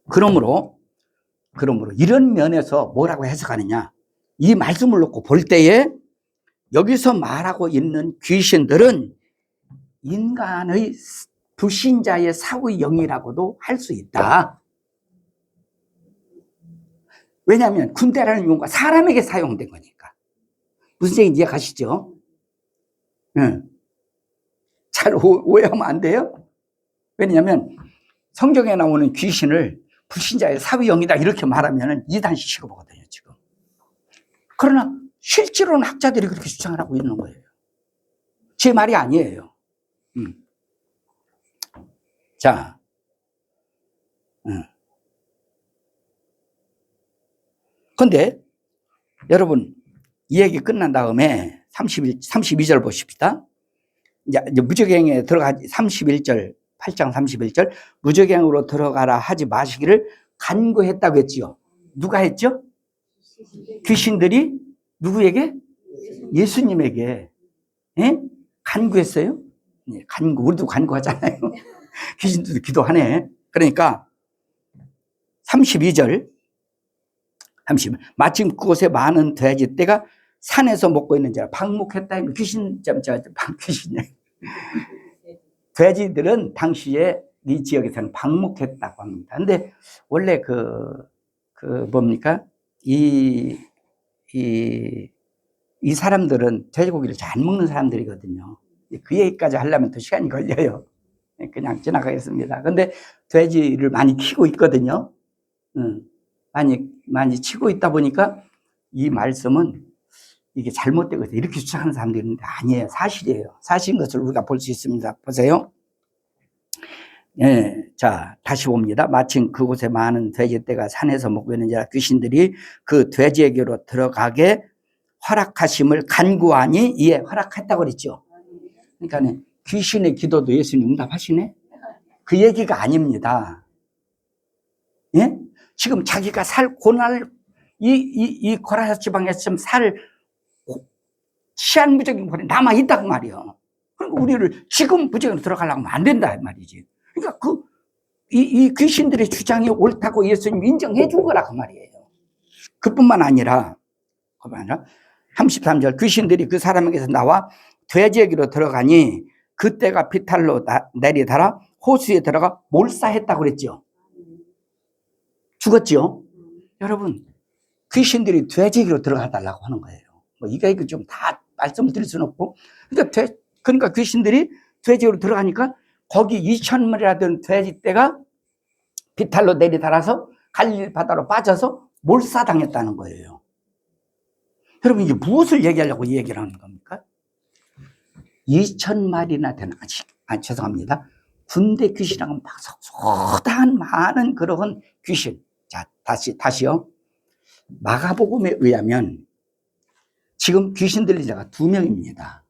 A: 그러므로 이런 면에서 뭐라고 해석하느냐, 이 말씀을 놓고 볼 때에 여기서 말하고 있는 귀신들은 인간의 불신자의 사고의 영이라고도 할 수 있다. 왜냐하면 군대라는 용어가 사람에게 사용된 거니까. 무슨 얘기인지 이해가시죠? 잘 오해하면 안 돼요. 왜냐하면 성경에 나오는 귀신을 불신자의 사고의 영이다 이렇게 말하면 이단식 취급하거든요 지금. 그러나 실제로는 학자들이 그렇게 주장을 하고 있는 거예요. 제 말이 아니에요. 자, 근데 여러분, 이 얘기 끝난 다음에 32절 보십시다. 이제 무적행에 들어가지, 31절, 8장 31절, 무적행으로 들어가라 하지 마시기를 간구했다고 했지요. 누가 했죠? 귀신들이 누구에게? 예수님에게. 예? 간구했어요? 예, 간구, 우리도 간구하잖아요. 귀신들도 기도하네. 그러니까 32절, 마침 그곳에 많은 돼지 떼가 산에서 먹고 있는 자라 방목했다. 귀신이 돼지들은 당시에 이 지역에서는 방목했다고 합니다. 근데 원래 뭡니까? 이 사람들은 돼지고기를 잘 먹는 사람들이거든요. 그 얘기까지 하려면 더 시간이 걸려요. 그냥 지나가겠습니다. 근데 돼지를 많이 키우고 있거든요. 많이 치고 있다 보니까 이 말씀은 이게 잘못되고 있다 이렇게 주장하는 사람들이 있는데 아니에요. 사실이에요. 사실인 것을 우리가 볼 수 있습니다. 보세요. 예, 자, 다시 봅니다. 마침 그곳에 많은 돼지떼가 산에서 먹고 있는 자라 귀신들이 그 돼지에게로 들어가게 허락하심을 간구하니 이에 허락했다고 그랬죠. 그러니까 귀신의 기도도 예수님 응답하시네? 그 얘기가 아닙니다. 예? 지금 자기가 살 고난을 이 고라사 지방에서 좀 살 시한무적인 고난이 남아있다고 말이에요. 그러니까 우리를 지금 무적으로 들어가려고 하면 안 된다 말이지. 그러니까 이 귀신들의 주장이 옳다고 예수님 인정해 준 거라고 말이에요. 그뿐만 아니라 33절 귀신들이 그 사람에게서 나와 돼지에게로 들어가니 그때가 비탈로 내리달아 호수에 들어가 몰사했다고 그랬죠. 죽었죠. 여러분, 귀신들이 돼지에게로 들어가 달라고 하는 거예요. 뭐 이거 좀 다 말씀을 드릴 수는 없고, 그러니까 귀신들이 돼지에게로 들어가니까 거기 2,000마리나 되는 돼지떼가 비탈로 내리달아서 갈릴리 바다로 빠져서 몰사당했다는 거예요. 여러분, 이게 무엇을 얘기하려고 이 얘기를 하는 겁니까? 2,000마리나 되는, 죄송합니다. 군대 귀신하고 막 쏟아한 많은 그런 귀신. 자, 다시요. 마가복음에 의하면 지금 귀신 들린 자가 2명입니다.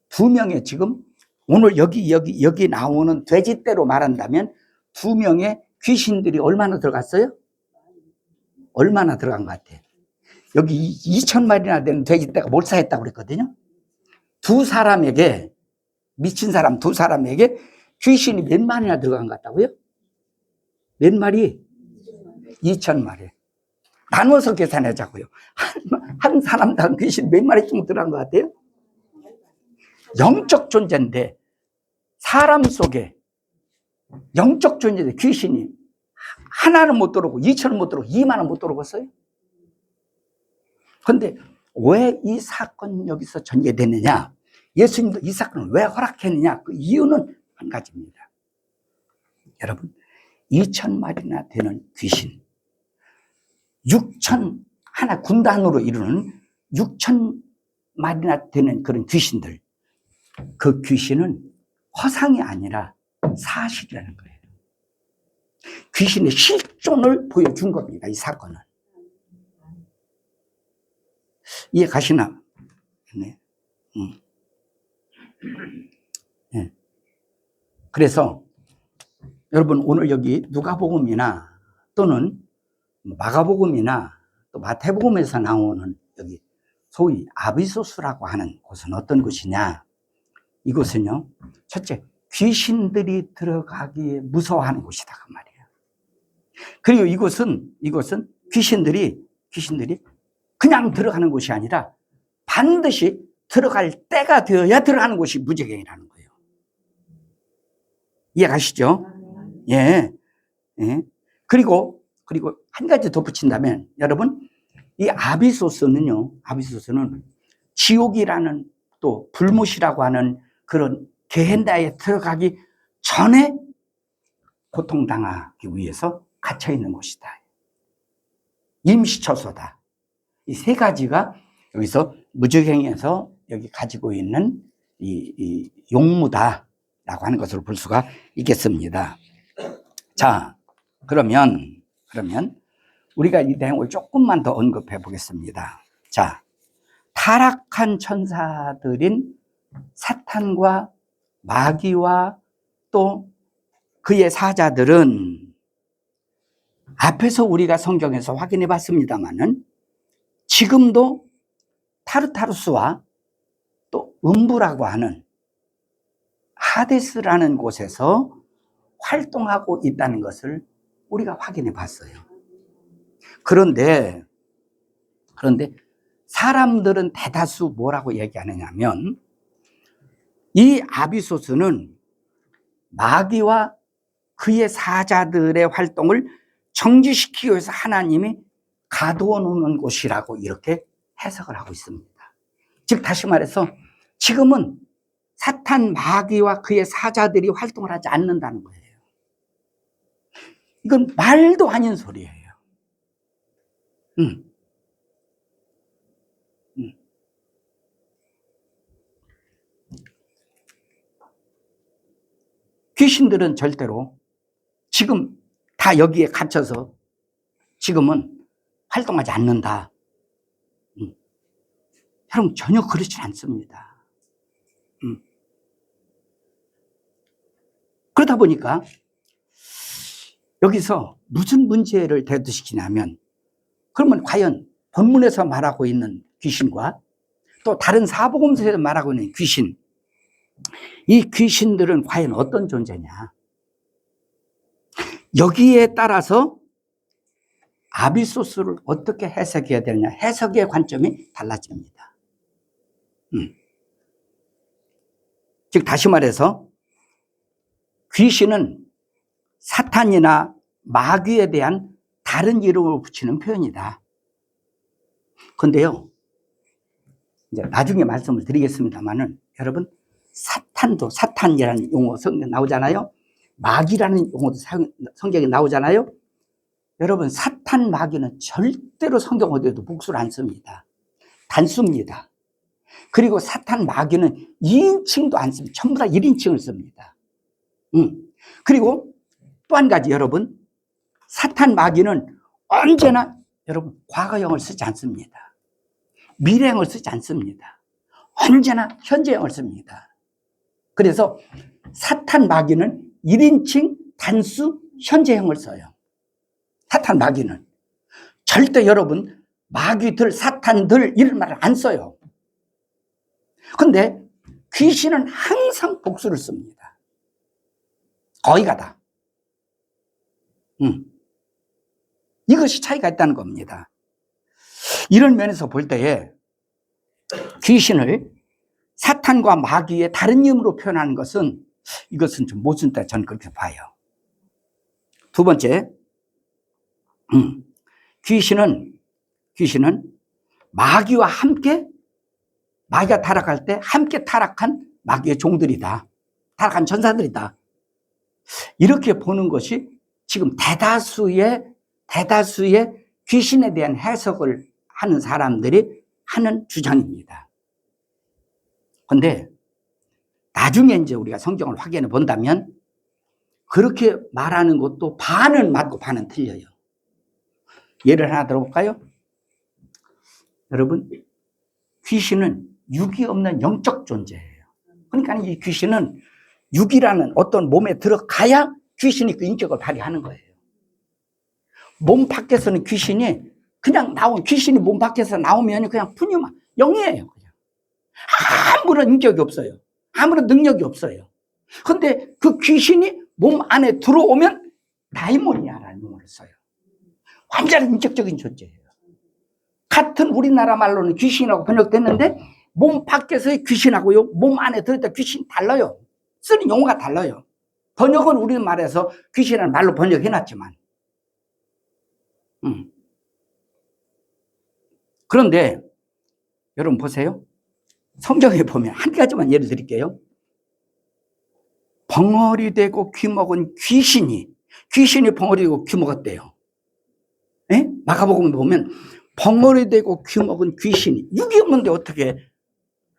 A: 2명의 지금 오늘 여기 나오는 돼지떼로 말한다면 2명의 귀신들이 얼마나 들어갔어요? 얼마나 들어간 것 같아요? 여기 2,000마리나 되는 돼지떼가 몰사했다고 그랬거든요. 미친 사람 2사람에게 귀신이 몇 마리나 들어간 것 같다고요? 몇 마리? 2,000마리. 나눠서 계산하자고요. 한 사람당 귀신 몇 마리쯤 들어간 것 같아요? 영적 존재인데 사람 속에 영적 존재인데 귀신이 하나는 못 들어오고 2,000은 못 들어오고 2만은 못 들어오겠어요? 그런데 왜 이 사건이 여기서 전개되느냐? 예수님도 이 사건을 왜 허락했느냐? 그 이유는 한 가지입니다. 여러분, 2,000마리나 되는 귀신, 6천 하나 군단으로 이루는 6,000마리나 되는 그런 귀신들, 그 귀신은 허상이 아니라 사실이라는 거예요. 귀신의 실존을 보여준 겁니다. 이 사건은. 이해 가시나? 네. 네. 그래서 여러분 오늘 여기 누가복음이나 또는 마가복음이나 또 마태복음에서 나오는 여기 소위 아비소스라고 하는 곳은 어떤 곳이냐? 이곳은요, 첫째, 귀신들이 들어가기에 무서워하는 곳이다 그 말이에요. 그리고 이곳은 귀신들이 그냥 들어가는 곳이 아니라 반드시 들어갈 때가 되어야 들어가는 곳이 무적행이라는 거예요. 이해가시죠? 예. 예. 그리고 한 가지 덧붙인다면 여러분, 이 아비소스는 지옥이라는 또 불못이라고 하는 그런 게헨나에 들어가기 전에 고통당하기 위해서 갇혀 있는 곳이다. 임시처소다. 이 세 가지가 여기서 무적행에서 여기 가지고 있는 이 용무다라고 하는 것으로 볼 수가 있겠습니다. 자, 그러면 우리가 이 내용을 조금만 더 언급해 보겠습니다. 자, 타락한 천사들인 사탄과 마귀와 또 그의 사자들은 앞에서 우리가 성경에서 확인해 봤습니다만은 지금도 타르타루스와 또 음부라고 하는 하데스라는 곳에서 활동하고 있다는 것을 우리가 확인해 봤어요. 그런데 사람들은 대다수 뭐라고 얘기하느냐면 이 아비소스는 마귀와 그의 사자들의 활동을 정지시키기 위해서 하나님이 가두어 놓는 곳이라고 이렇게 해석을 하고 있습니다. 즉 다시 말해서 지금은 사탄 마귀와 그의 사자들이 활동을 하지 않는다는 거예요. 이건 말도 아닌 소리예요. 귀신들은 절대로 지금 다 여기에 갇혀서 지금은 활동하지 않는다. 여러분 전혀 그렇지 않습니다. 그러다 보니까 여기서 무슨 문제를 대두시키냐면 그러면 과연 본문에서 말하고 있는 귀신과 또 다른 사복음서에서 말하고 있는 귀신, 이 귀신들은 과연 어떤 존재냐? 여기에 따라서 아비소스를 어떻게 해석해야 되느냐, 해석의 관점이 달라집니다. 즉 다시 말해서 귀신은 사탄이나 마귀에 대한 다른 이름을 붙이는 표현이다. 그런데요, 이제 나중에 말씀을 드리겠습니다만은 여러분 사탄도 사탄이라는 용어 성경에 나오잖아요. 마귀라는 용어도 성경에 나오잖아요. 여러분 사탄 마귀는 절대로 성경 어디에도 복수를 안 씁니다. 단수입니다. 그리고 사탄 마귀는 2인칭도 안 씁니다. 전부 다 1인칭을 씁니다. 그리고 또 한 가지 여러분, 사탄 마귀는 언제나 여러분 과거형을 쓰지 않습니다. 미래형을 쓰지 않습니다. 언제나 현재형을 씁니다. 그래서 사탄 마귀는 1인칭 단수 현재형을 써요. 사탄 마귀는 절대 여러분 마귀들 사탄들 이런 말을 안 써요. 근데 귀신은 항상 복수를 씁니다. 거의가 다. 이것이 차이가 있다는 겁니다. 이런 면에서 볼 때에 귀신을 사탄과 마귀의 다른 이름으로 표현하는 것은 이것은 좀 모순다 저는 그렇게 봐요. 두 번째, 귀신은 마귀와 함께 마귀가 타락할 때 함께 타락한 마귀의 종들이다. 타락한 전사들이다. 이렇게 보는 것이 지금 대다수의 귀신에 대한 해석을 하는 사람들이 하는 주장입니다. 그런데 나중에 이제 우리가 성경을 확인해 본다면 그렇게 말하는 것도 반은 맞고 반은 틀려요. 예를 하나 들어볼까요? 여러분, 귀신은 육이 없는 영적 존재예요. 그러니까 이 귀신은 육이라는 어떤 몸에 들어가야 귀신이 그 인격을 발휘하는 거예요. 몸 밖에서는 귀신이 그냥 귀신이 몸 밖에서 나오면 그냥 푸념한 영이에요. 그냥. 아무런 인격이 없어요. 아무런 능력이 없어요. 근데 그 귀신이 몸 안에 들어오면 다이모니아라는 용어를 써요. 완전히 인격적인 존재예요. 같은 우리나라 말로는 귀신이라고 번역됐는데 몸 밖에서의 귀신하고요, 몸 안에 들어있다 귀신이 달라요. 쓰는 용어가 달라요. 번역은 우리말에서 귀신이라는 말로 번역해놨지만. 그런데 여러분 보세요. 성경에 보면 한 가지만 예를 드릴게요. 벙어리 되고 귀먹은 귀신이 벙어리 되고 귀먹었대요. 예? 마가복음 보면 벙어리 되고 귀먹은 귀신이 육이 없는데 어떻게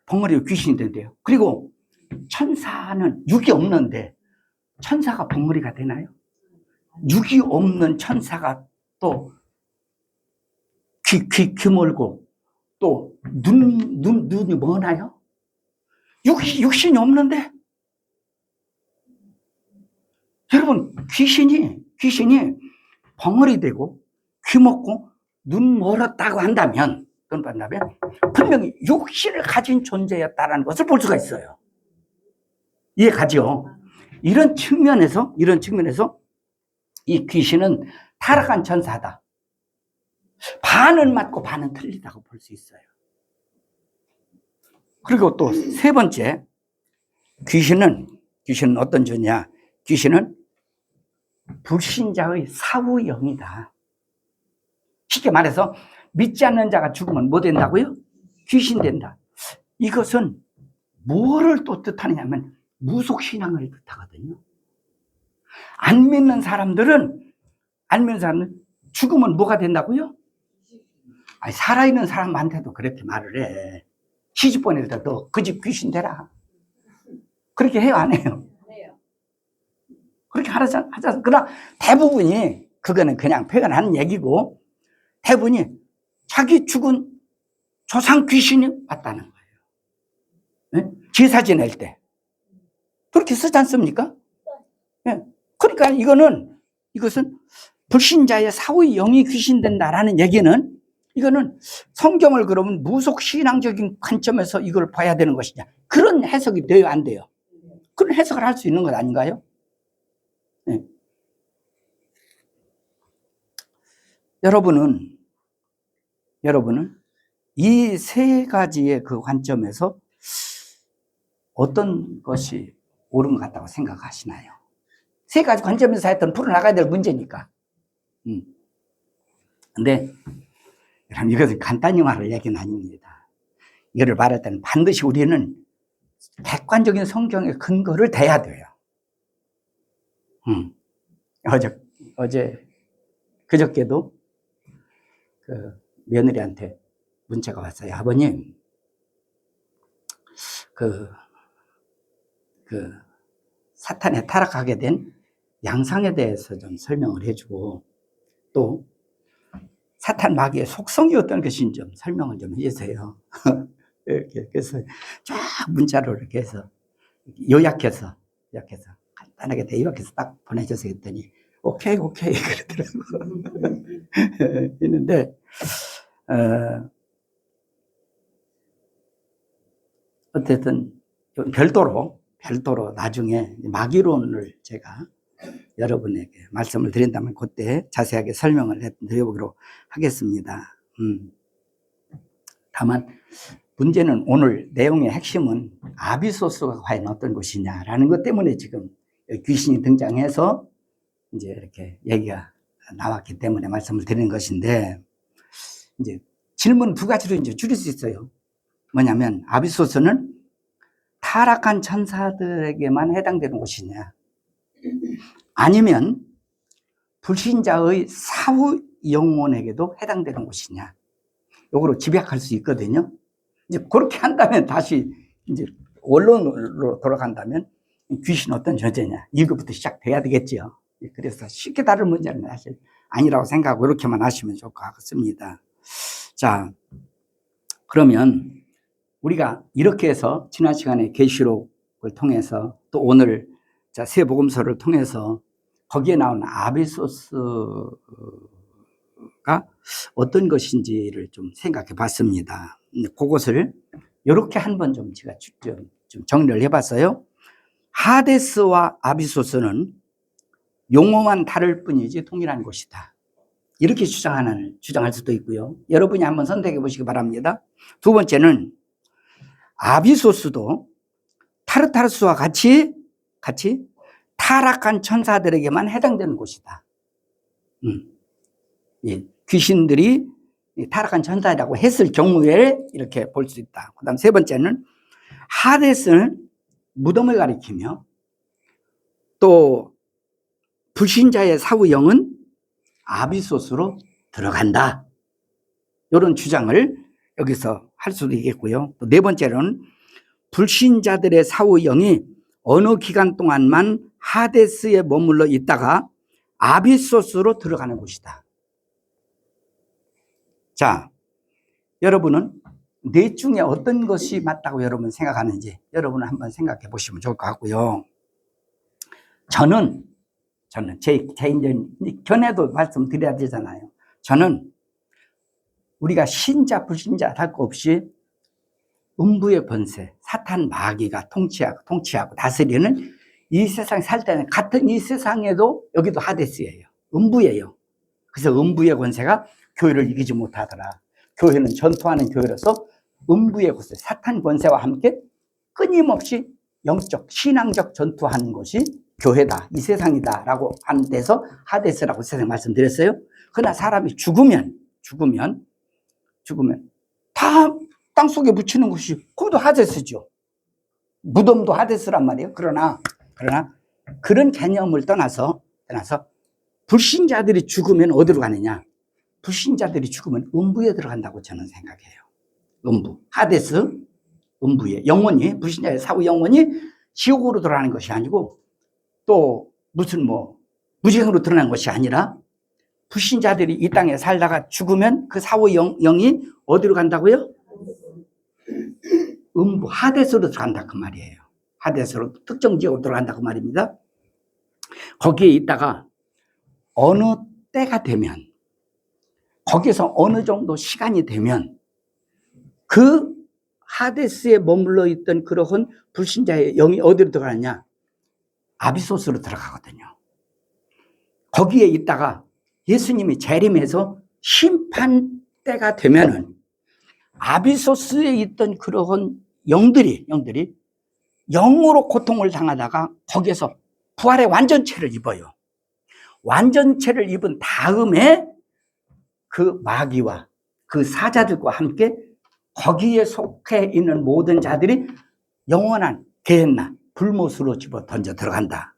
A: 벙어리고 귀신이 된대요. 그리고 천사는 육이 없는데 천사가 벙어리가 되나요? 육이 없는 천사가 또 귀 멀고, 또 눈이 머나요? 육신이 없는데? 여러분, 귀신이 벙어리 되고, 귀 먹고, 눈 멀었다고 한다면, 분명히 육신을 가진 존재였다는 것을 볼 수가 있어요. 이해가죠? 이런 측면에서 이 귀신은 타락한 천사다. 반은 맞고 반은 틀리다고 볼 수 있어요. 그리고 또 세 번째, 귀신은 어떤 존재냐? 귀신은 불신자의 사후영이다. 쉽게 말해서 믿지 않는 자가 죽으면 뭐 된다고요? 귀신 된다. 이것은 뭐를 또 뜻하느냐면 무속신앙을 뜻하거든요. 안 믿는 사람들은 죽으면 뭐가 된다고요? 아니, 살아있는 사람한테도 그렇게 말을 해. 시집 보낼 때 너 그 집 귀신 되라. 그렇게 해요, 안 해요? 그렇게 하잖아. 그러나 대부분이, 그거는 그냥 표현하는 얘기고, 대부분이 자기 죽은 조상 귀신이 왔다는 거예요. 네? 제사 지낼 때. 그렇게 쓰지 않습니까? 네. 그러니까 이것은 불신자의 사후의 영이 귀신 된다라는 얘기는, 이거는 성경을 그러면 무속신앙적인 관점에서 이걸 봐야 되는 것이냐. 그런 해석이 돼요, 안 돼요? 그런 해석을 할 수 있는 것 아닌가요? 네. 여러분은 이 세 가지의 그 관점에서 어떤 것이 옳은 것 같다고 생각하시나요? 세 가지 관점에서 하여튼 풀어나가야 될 문제니까. 근데 여러분, 이것은 간단히 말할 얘기는 아닙니다. 이거를 말할 때는 반드시 우리는 객관적인 성경의 근거를 대야 돼요. 그저께도 그 며느리한테 문자가 왔어요. 아버님, 그 사탄에 타락하게 된 양상에 대해서 좀 설명을 해주고, 또 사탄 마귀의 속성이 어떤 것인지 좀 설명을 좀 해주세요. 이렇게, 그래서 쫙 문자로 이렇게 해서 요약해서 간단하게 요약해서 딱 보내줘서 했더니 오케이 그러더라고. 했는데 어쨌든 별도로 나중에 마귀론을 제가 여러분에게 말씀을 드린다면 그때 자세하게 설명을 드려보기로 하겠습니다. 다만 문제는 오늘 내용의 핵심은 아비소스가 과연 어떤 것이냐라는 것 때문에 지금 귀신이 등장해서 이제 이렇게 얘기가 나왔기 때문에 말씀을 드리는 것인데, 이제 질문 두 가지로 이제 줄일 수 있어요. 뭐냐면 아비소스는 타락한 천사들에게만 해당되는 것이냐, 아니면 불신자의 사후 영혼에게도 해당되는 것이냐, 요거로 집약할 수 있거든요. 이제 그렇게 한다면 다시 이제 원론으로 돌아간다면 귀신 어떤 존재냐, 이거부터 시작돼야 되겠죠. 그래서 쉽게 다룰 문제는 사실 아니라고 생각하고 이렇게만 하시면 좋을 것 같습니다. 자, 그러면 우리가 이렇게 해서 지난 시간에 계시록을 통해서 또 오늘 새 복음서를 통해서 거기에 나오는 아비소스가 어떤 것인지를 좀 생각해 봤습니다. 그것을 이렇게 한번 좀 제가 좀 정리를 해봤어요. 하데스와 아비소스는 용어만 다를 뿐이지 동일한 것이다. 이렇게 주장할 수도 있고요. 여러분이 한번 선택해 보시기 바랍니다. 두 번째는 아비소스도 타르타르스와 같이 타락한 천사들에게만 해당되는 곳이다. 귀신들이 타락한 천사라고 했을 경우에 이렇게 볼 수 있다. 그 다음 세 번째는 하데스는 무덤을 가리키며, 또 불신자의 사후 영은 아비소스로 들어간다. 이런 주장을 여기서 할 수도 있겠고요. 또 네 번째로는 불신자들의 사후 영이 어느 기간 동안만 하데스에 머물러 있다가 아비소스로 들어가는 곳이다. 자, 여러분은 넷 중에 어떤 것이 맞다고 여러분 생각하는지 여러분은 한번 생각해 보시면 좋을 것 같고요. 저는 제 개인적인 견해도 말씀드려야 되잖아요. 저는 우리가 신자 불신자 할 것 없이 음부의 권세, 사탄 마귀가 통치하고 다스리는 이 세상 살 때는 같은 이 세상에도 여기도 하데스예요. 음부예요. 그래서 음부의 권세가 교회를 이기지 못하더라. 교회는 전투하는 교회로서 음부의 권세, 사탄 권세와 함께 끊임없이 영적, 신앙적 전투하는 것이 교회다, 이 세상이다 라고 하는 데서 하데스라고 세상 말씀드렸어요. 그러나 사람이 죽으면 다 땅속에 묻히는 것이 그것도 하데스죠. 무덤도 하데스란 말이에요. 그러나 그런 개념을 떠나서 불신자들이 죽으면 어디로 가느냐? 불신자들이 죽으면 음부에 들어간다고 저는 생각해요. 음부, 하데스, 음부에 영혼이, 불신자의 사후 영혼이 지옥으로 들어가는 것이 아니고 또 무슨 무지행으로 드러나는 것이 아니라 불신자들이 이 땅에 살다가 죽으면 그 사후 영이 어디로 간다고요? 음부, 하데스로 들어간다 그 말이에요. 하데스로 특정 지역으로 들어간다 그 말입니다. 거기에 있다가 어느 때가 되면 거기서 어느 정도 시간이 되면 그 하데스에 머물러 있던 그러한 불신자의 영이 어디로 들어가느냐? 아비소스로 들어가거든요. 거기에 있다가 예수님이 재림해서 심판 때가 되면은 아비소스에 있던 그러한 영들이 영으로 고통을 당하다가 거기에서 부활의 완전체를 입어요. 완전체를 입은 다음에 그 마귀와 그 사자들과 함께 거기에 속해 있는 모든 자들이 영원한 게헨나 불못으로 집어 던져 들어간다.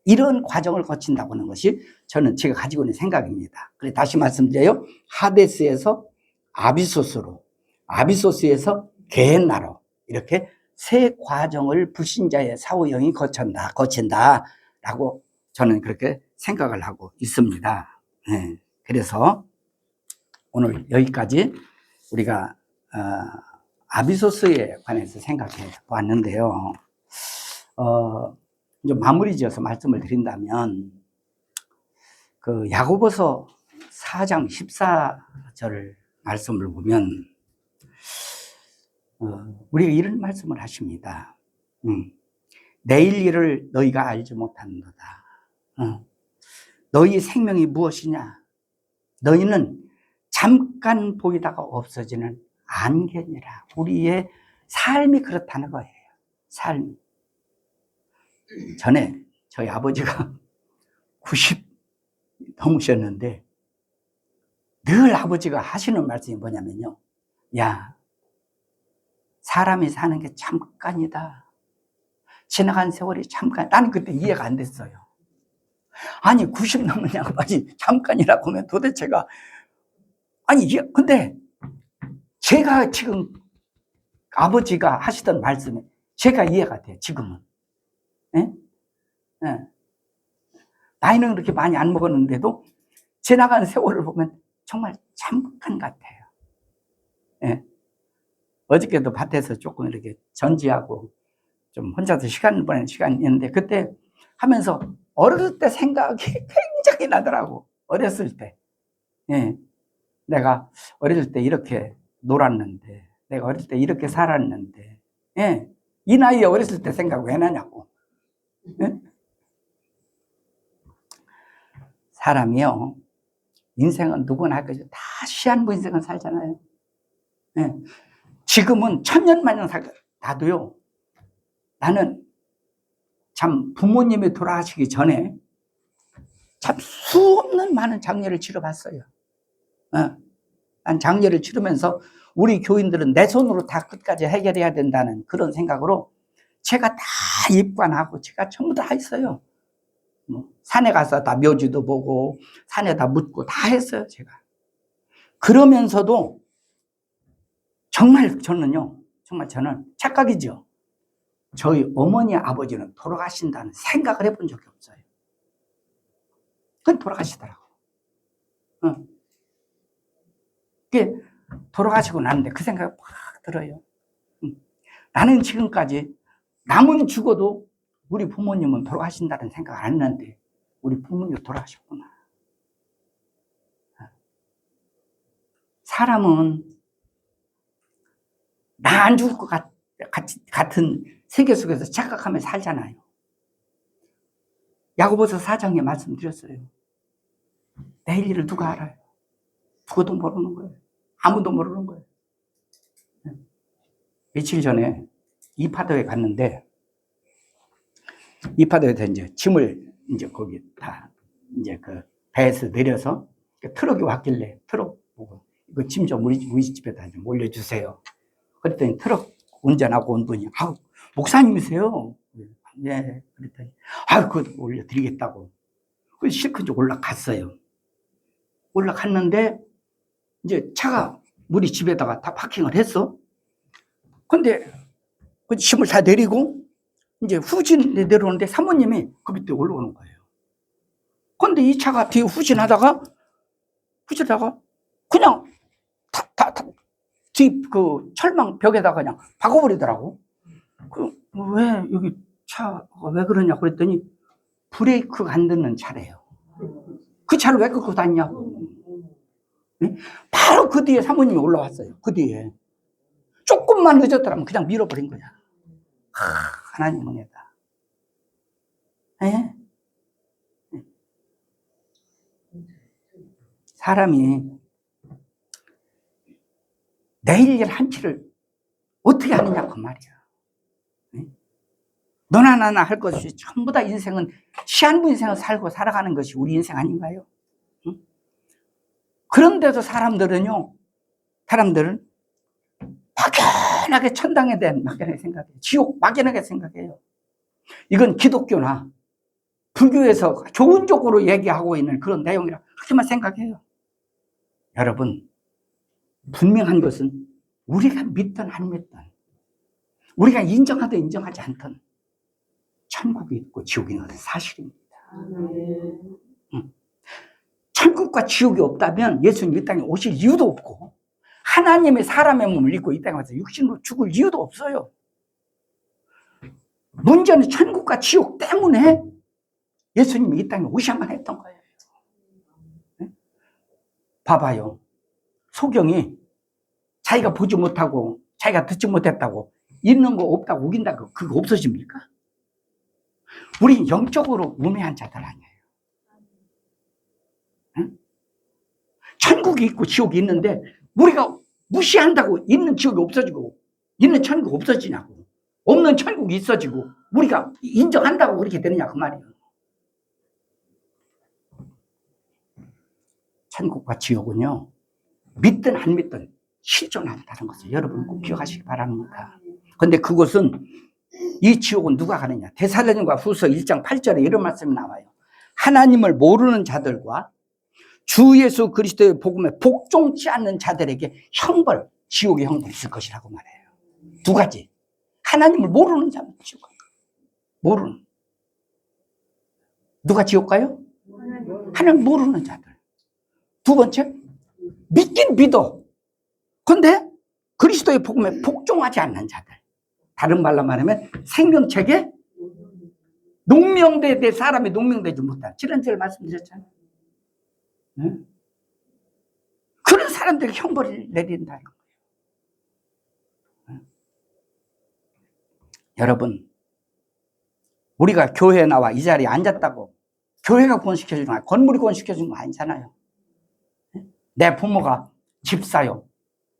A: 이런 과정을 거친다고 하는 것이 저는 제가 가지고 있는 생각입니다. 그래서 다시 말씀드려요. 하데스에서 아비소스로, 아비소스에서 게헨나로 이렇게 세 과정을 불신자의 사후 영이 거친다라고 저는 그렇게 생각을 하고 있습니다. 네. 그래서 오늘 여기까지 우리가 아비소스에 관해서 생각해 보았는데요. 이제 마무리 지어서 말씀을 드린다면 그 야고보서 4장 14절 말씀을 보면 우리가 이런 말씀을 하십니다. 내일 일을 너희가 알지 못하는도다. 너희 생명이 무엇이냐? 너희는 잠깐 보이다가 없어지는 안개니라. 우리의 삶이 그렇다는 거예요. 삶. 전에 저희 아버지가 90 넘으셨는데 늘 아버지가 하시는 말씀이 뭐냐면요. 야, 사람이 사는 게 잠깐이다. 지나간 세월이 잠깐. 나는 그때 이해가 안 됐어요. 아니 90 넘은 양반이 잠깐이라고 하면 도대체가 아니 근데 제가 지금 아버지가 하시던 말씀에 제가 이해가 돼요. 지금은. 예? 예. 나이는 그렇게 많이 안 먹었는데도 지나간 세월을 보면 정말 잠깐 같아요. 예. 어저께도 밭에서 조금 이렇게 전지하고 좀 혼자서 시간 보내는 시간이 있는데 그때 하면서 어렸을 때 생각이 굉장히 나더라고. 어렸을 때. 예. 내가 어렸을 때 이렇게 놀았는데, 내가 어렸을 때 이렇게 살았는데, 예. 이 나이에 어렸을 때 생각 왜 나냐고. 예? 사람이요. 인생은 누구나 할 것이 다 시한부 인생을 살잖아요. 예. 지금은 천년만년 나도요. 나는 참 부모님이 돌아가시기 전에 참 수없는 많은 장례를 치러봤어요. 난 장례를 치르면서 우리 교인들은 내 손으로 다 끝까지 해결해야 된다는 그런 생각으로 제가 다 입관하고 제가 전부 다 했어요. 산에 가서 다 묘지도 보고 산에다 묻고 다 했어요. 제가. 그러면서도 정말 저는 착각이죠. 저희 어머니 아버지는 돌아가신다는 생각을 해본 적이 없어요. 그건 돌아가시더라고요. 그게 돌아가시고 나는데 그 생각이 팍 들어요. 나는 지금까지 남은 죽어도 우리 부모님은 돌아가신다는 생각 안 했는데 우리 부모님 돌아가셨구나. 사람은 나 안 죽을 것 같은 세계 속에서 착각하며 살잖아요. 야고보서 4장에 말씀드렸어요. 내일 일을 누가 알아요? 누구도 모르는 거예요. 아무도 모르는 거예요. 며칠 전에 이파도에 갔는데, 이파도에서 이제 짐을 이제 거기 다 이제 그 배에서 내려서 트럭이 왔길래 트럭 보고 이거 짐 좀 우리 집에다 좀 올려주세요. 그랬더니 트럭 운전하고 온 분이 목사님이세요? 네. 그랬더니 그거 올려드리겠다고. 그 실컷 올라갔어요. 올라갔는데 이제 차가 우리 집에다가 다 파킹을 했어. 근데 그 짐을 다 내리고 이제 후진에 내려오는데 사모님이 그 밑에 올라오는 거예요. 근데 이 차가 뒤에 후진하다가 그냥 뒤 그 철망 벽에다가 그냥 박아버리더라고. 왜 여기 차가 왜 그러냐 그랬더니 브레이크가 안 듣는 차래요. 그 차를 왜 끌고 다니냐고. 바로 그 뒤에 사모님이 올라왔어요. 그 뒤에. 조금만 늦었더라면 그냥 밀어버린 거야. 하나님은 애다. 예? 사람이 내일 일 한치를 어떻게 하느냐 그 말이야. 너나 나나 할 것이 전부 다 인생은 시한부 인생을 살고 살아가는 것이 우리 인생 아닌가요? 그런데도 사람들은 막연하게 천당에 대한 막연하게 생각해요. 지옥 막연하게 생각해요. 이건 기독교나 불교에서 좋은 쪽으로 얘기하고 있는 그런 내용이라 그렇게만 생각해요. 여러분, 분명한 것은 우리가 믿든 안 믿든 우리가 인정하든 인정하지 않든 천국이 있고 지옥이 있는 것은 사실입니다. 천국과 지옥이 없다면 예수님 이 땅에 오실 이유도 없고 하나님의 사람의 몸을 입고 이 땅에 와서 육신으로 죽을 이유도 없어요. 문제는 천국과 지옥 때문에 예수님이 이 땅에 오셔야만 했던 거예요. 봐봐요. 소경이 자기가 보지 못하고 자기가 듣지 못했다고 있는 거 없다고 우긴다고 그거 없어집니까? 우리 영적으로 우매한 자들 아니에요. 응? 천국이 있고 지옥이 있는데 우리가 무시한다고 있는 지옥이 없어지고 있는 천국이 없어지냐고 없는 천국이 있어지고 우리가 인정한다고 그렇게 되느냐 그 말이에요. 천국과 지옥은요 믿든 안 믿든 실존한다는 것을 여러분 꼭 기억하시기 바랍니다. 그런데 그것은 이 지옥은 누가 가느냐. 데살로니가 후서 1장 8절에 이런 말씀이 나와요. 하나님을 모르는 자들과 주 예수 그리스도의 복음에 복종치 않는 자들에게 형벌, 지옥의 형벌이 있을 것이라고 말해요. 두 가지. 하나님을 모르는 자는 지옥 갈 거예요. 모르는. 누가 지옥 가요? 하나님 모르는 자들. 두 번째, 믿긴 믿어. 그런데 그리스도의 복음에 복종하지 않는 자들. 다른 말로 말하면 생명책에 농명돼 사람이 농명되지 못한. 지난주에 말씀드렸잖아요. 네? 그런 사람들에게 형벌을 내린다는 거예요. 네? 여러분, 우리가 교회에 나와 이 자리에 앉았다고 교회가 구원시켜주는 거야. 건물이 구원시켜주는 거 아니잖아요. 네? 내 부모가 집사요.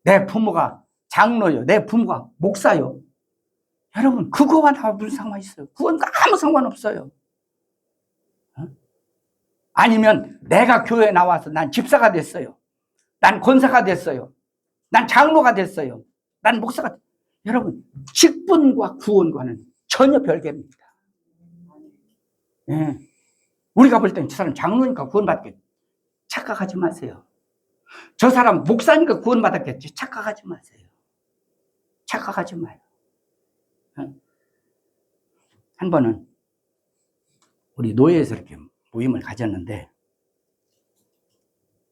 A: 내 부모가 장로요. 내 부모가 목사요. 여러분, 그거와 나와 무슨 상관이 있어요? 그건 아무 상관없어요. 아니면 내가 교회에 나와서 난 집사가 됐어요. 난 권사가 됐어요. 난 장로가 됐어요. 난 목사가 됐어요. 여러분, 직분과 구원과는 전혀 별개입니다. 예. 우리가 볼 때는 저 사람 장로니까 구원받겠지. 착각하지 마세요. 저 사람 목사니까 구원받았겠지. 착각하지 마세요. 착각하지 마요. 한 번은 우리 노예에서 이렇게 모임을 가졌는데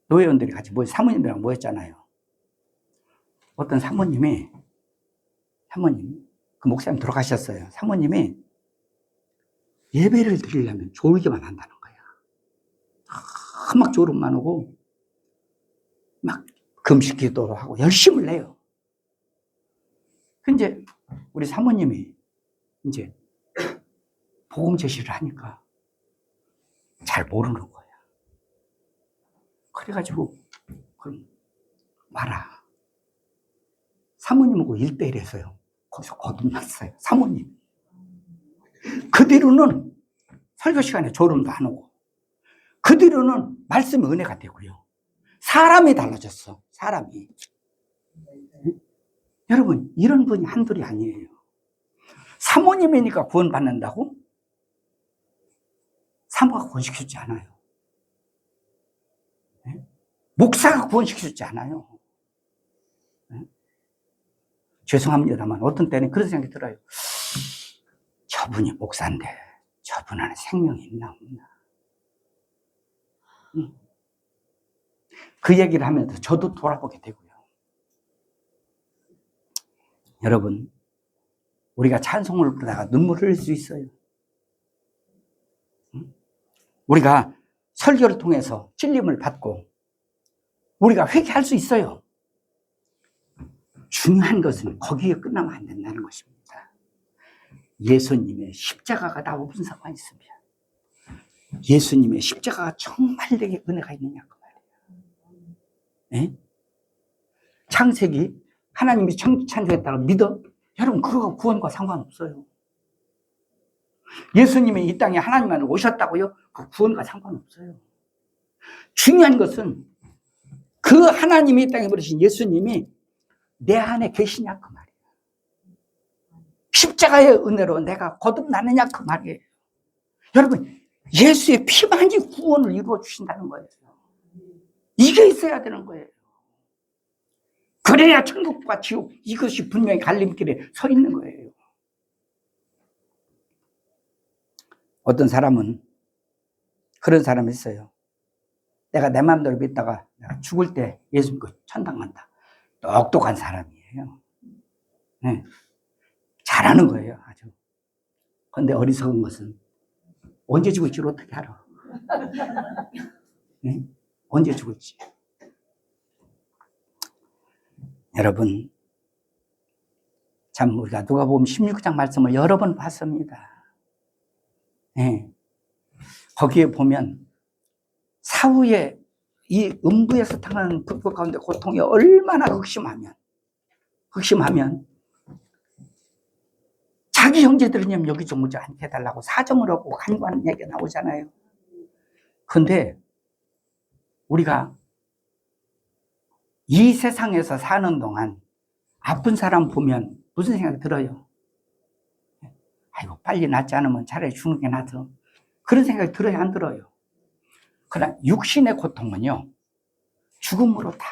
A: 노예원들이 같이 사모님들이랑 모였잖아요. 어떤 사모님이 그 목사님 돌아가셨어요. 사모님이 예배를 드리려면 졸기만 한다는 거예요. 막 졸음만 오고 막 금식 기도를 하고 열심을 내요. 근데 우리 사모님이 이제 복음 제시를 하니까 잘 모르는 거예요. 그래가지고 그럼 와라. 사모님하고 1대1 했어요. 거기서 거듭났어요. 사모님. 그 뒤로는 설교 시간에 졸음도 안 오고, 그 뒤로는 말씀의 은혜가 되고요. 사람이 달라졌어. 사람이. 여러분, 이런 분이 한둘이 아니에요. 사모님이니까 구원받는다고? 사모가 구원시켜주지 않아요. 목사가 구원시켜주지 않아요. 죄송합니다만 어떤 때는 그런 생각이 들어요. 저분이 목사인데 저분 안에 생명이 있나 없나. 그 얘기를 하면서 저도 돌아보게 되고요. 여러분, 우리가 찬송을 부르다가 눈물을 흘릴 수 있어요. 우리가 설교를 통해서 찔림을 받고 우리가 회개할 수 있어요. 중요한 것은 거기에 끝나면 안 된다는 것입니다. 예수님의 십자가가 나오는 상황이 있으면 예수님의 십자가가 정말 내게 은혜가 있느냐 그 말이에요. 네? 창세기 하나님이 창조했다고 믿어? 여러분 그거 구원과 상관없어요. 예수님이 이 땅에 하나님만 오셨다고요? 그 구원과 상관없어요. 중요한 것은 그 하나님이 이 땅에 버리신 예수님이 내 안에 계시냐 그 말이에요. 십자가의 은혜로 내가 거듭나느냐 그 말이에요. 여러분 예수의 피만이 구원을 이루어 주신다는 거예요. 이게 있어야 되는 거예요. 그래야 천국과 지옥 이것이 분명히 갈림길에 서 있는 거예요. 어떤 사람은 그런 사람이 있어요. 내가 내 마음대로 믿다가 내가 죽을 때 예수 믿고 천당 간다. 똑똑한 사람이에요. 네. 잘하는 거예요, 아주. 그런데 어리석은 것은 언제 죽을지를 어떻게 알아? 네? 언제 죽을지. 여러분, 참 우리가 누가복음 16장 말씀을 여러 번 봤습니다. 네. 거기에 보면 사후에 이 음부에서 당하는 불법 가운데 고통이 얼마나 극심하면 자기 형제들은 여기 좀 오지 않게 해달라고 사정을 하고 간구하는 얘기가 나오잖아요. 그런데 우리가 이 세상에서 사는 동안 아픈 사람 보면 무슨 생각이 들어요? 아이고 빨리 낫지 않으면 차라리 죽는 게 낫어. 그런 생각이 들어요, 안 들어요? 그러나 육신의 고통은요 죽음으로 다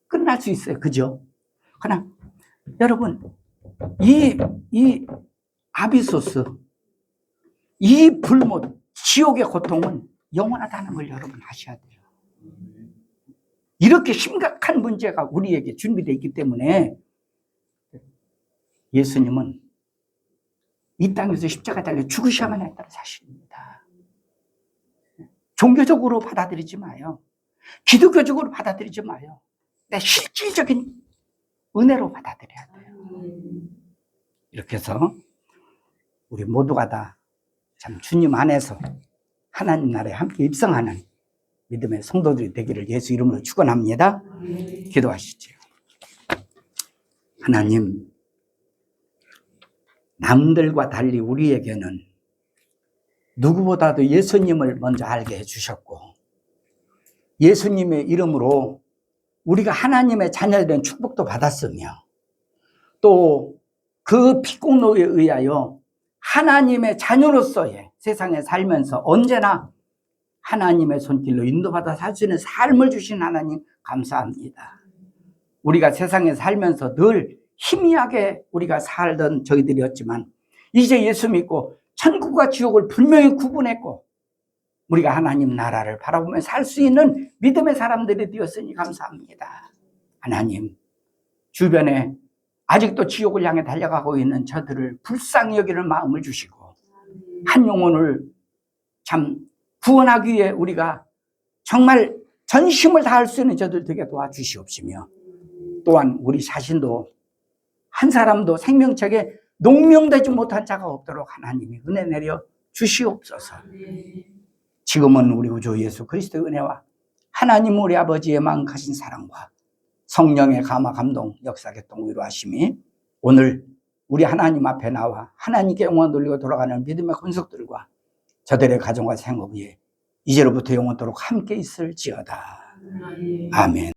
A: 끝날 수 있어요. 그죠? 그러나 여러분 이 아비소스 이 불못 지옥의 고통은 영원하다는 걸 여러분 아셔야 돼요. 이렇게 심각한 문제가 우리에게 준비되어 있기 때문에 예수님은 이 땅에서 십자가 달려 죽으셔야만 했다는 사실입니다. 종교적으로 받아들이지 마요. 기독교적으로 받아들이지 마요. 내 실질적인 은혜로 받아들여야 돼요. 이렇게 해서 우리 모두가 다 참 주님 안에서 하나님 나라에 함께 입성하는 믿음의 성도들이 되기를 예수 이름으로 축원합니다. 기도하시죠. 하나님, 남들과 달리 우리에게는 누구보다도 예수님을 먼저 알게 해주셨고 예수님의 이름으로 우리가 하나님의 자녀된 축복도 받았으며 또 그 피공로에 의하여 하나님의 자녀로서의 세상에 살면서 언제나 하나님의 손길로 인도받아 살 수 있는 삶을 주신 하나님 감사합니다. 우리가 세상에 살면서 늘 희미하게 우리가 살던 저희들이었지만 이제 예수 믿고 천국과 지옥을 분명히 구분했고 우리가 하나님 나라를 바라보며 살 수 있는 믿음의 사람들이 되었으니 감사합니다. 하나님, 주변에 아직도 지옥을 향해 달려가고 있는 저들을 불쌍히 여기는 마음을 주시고 한 영혼을 참 구원하기 위해 우리가 정말 전심을 다할 수 있는 저들 되게 도와주시옵시며, 또한 우리 자신도 한 사람도 생명책에 농명되지 못한 자가 없도록 하나님이 은혜 내려 주시옵소서. 지금은 우리 주 예수 그리스도의 은혜와 하나님 우리 아버지의 만가신 사랑과 성령의 감화 감동 역사 개통 위로하심이 오늘 우리 하나님 앞에 나와 하나님께 영광 돌리고 돌아가는 믿음의 권속들과 저들의 가정과 생업 위에 이제로부터 영원토록 함께 있을지어다. 아멘.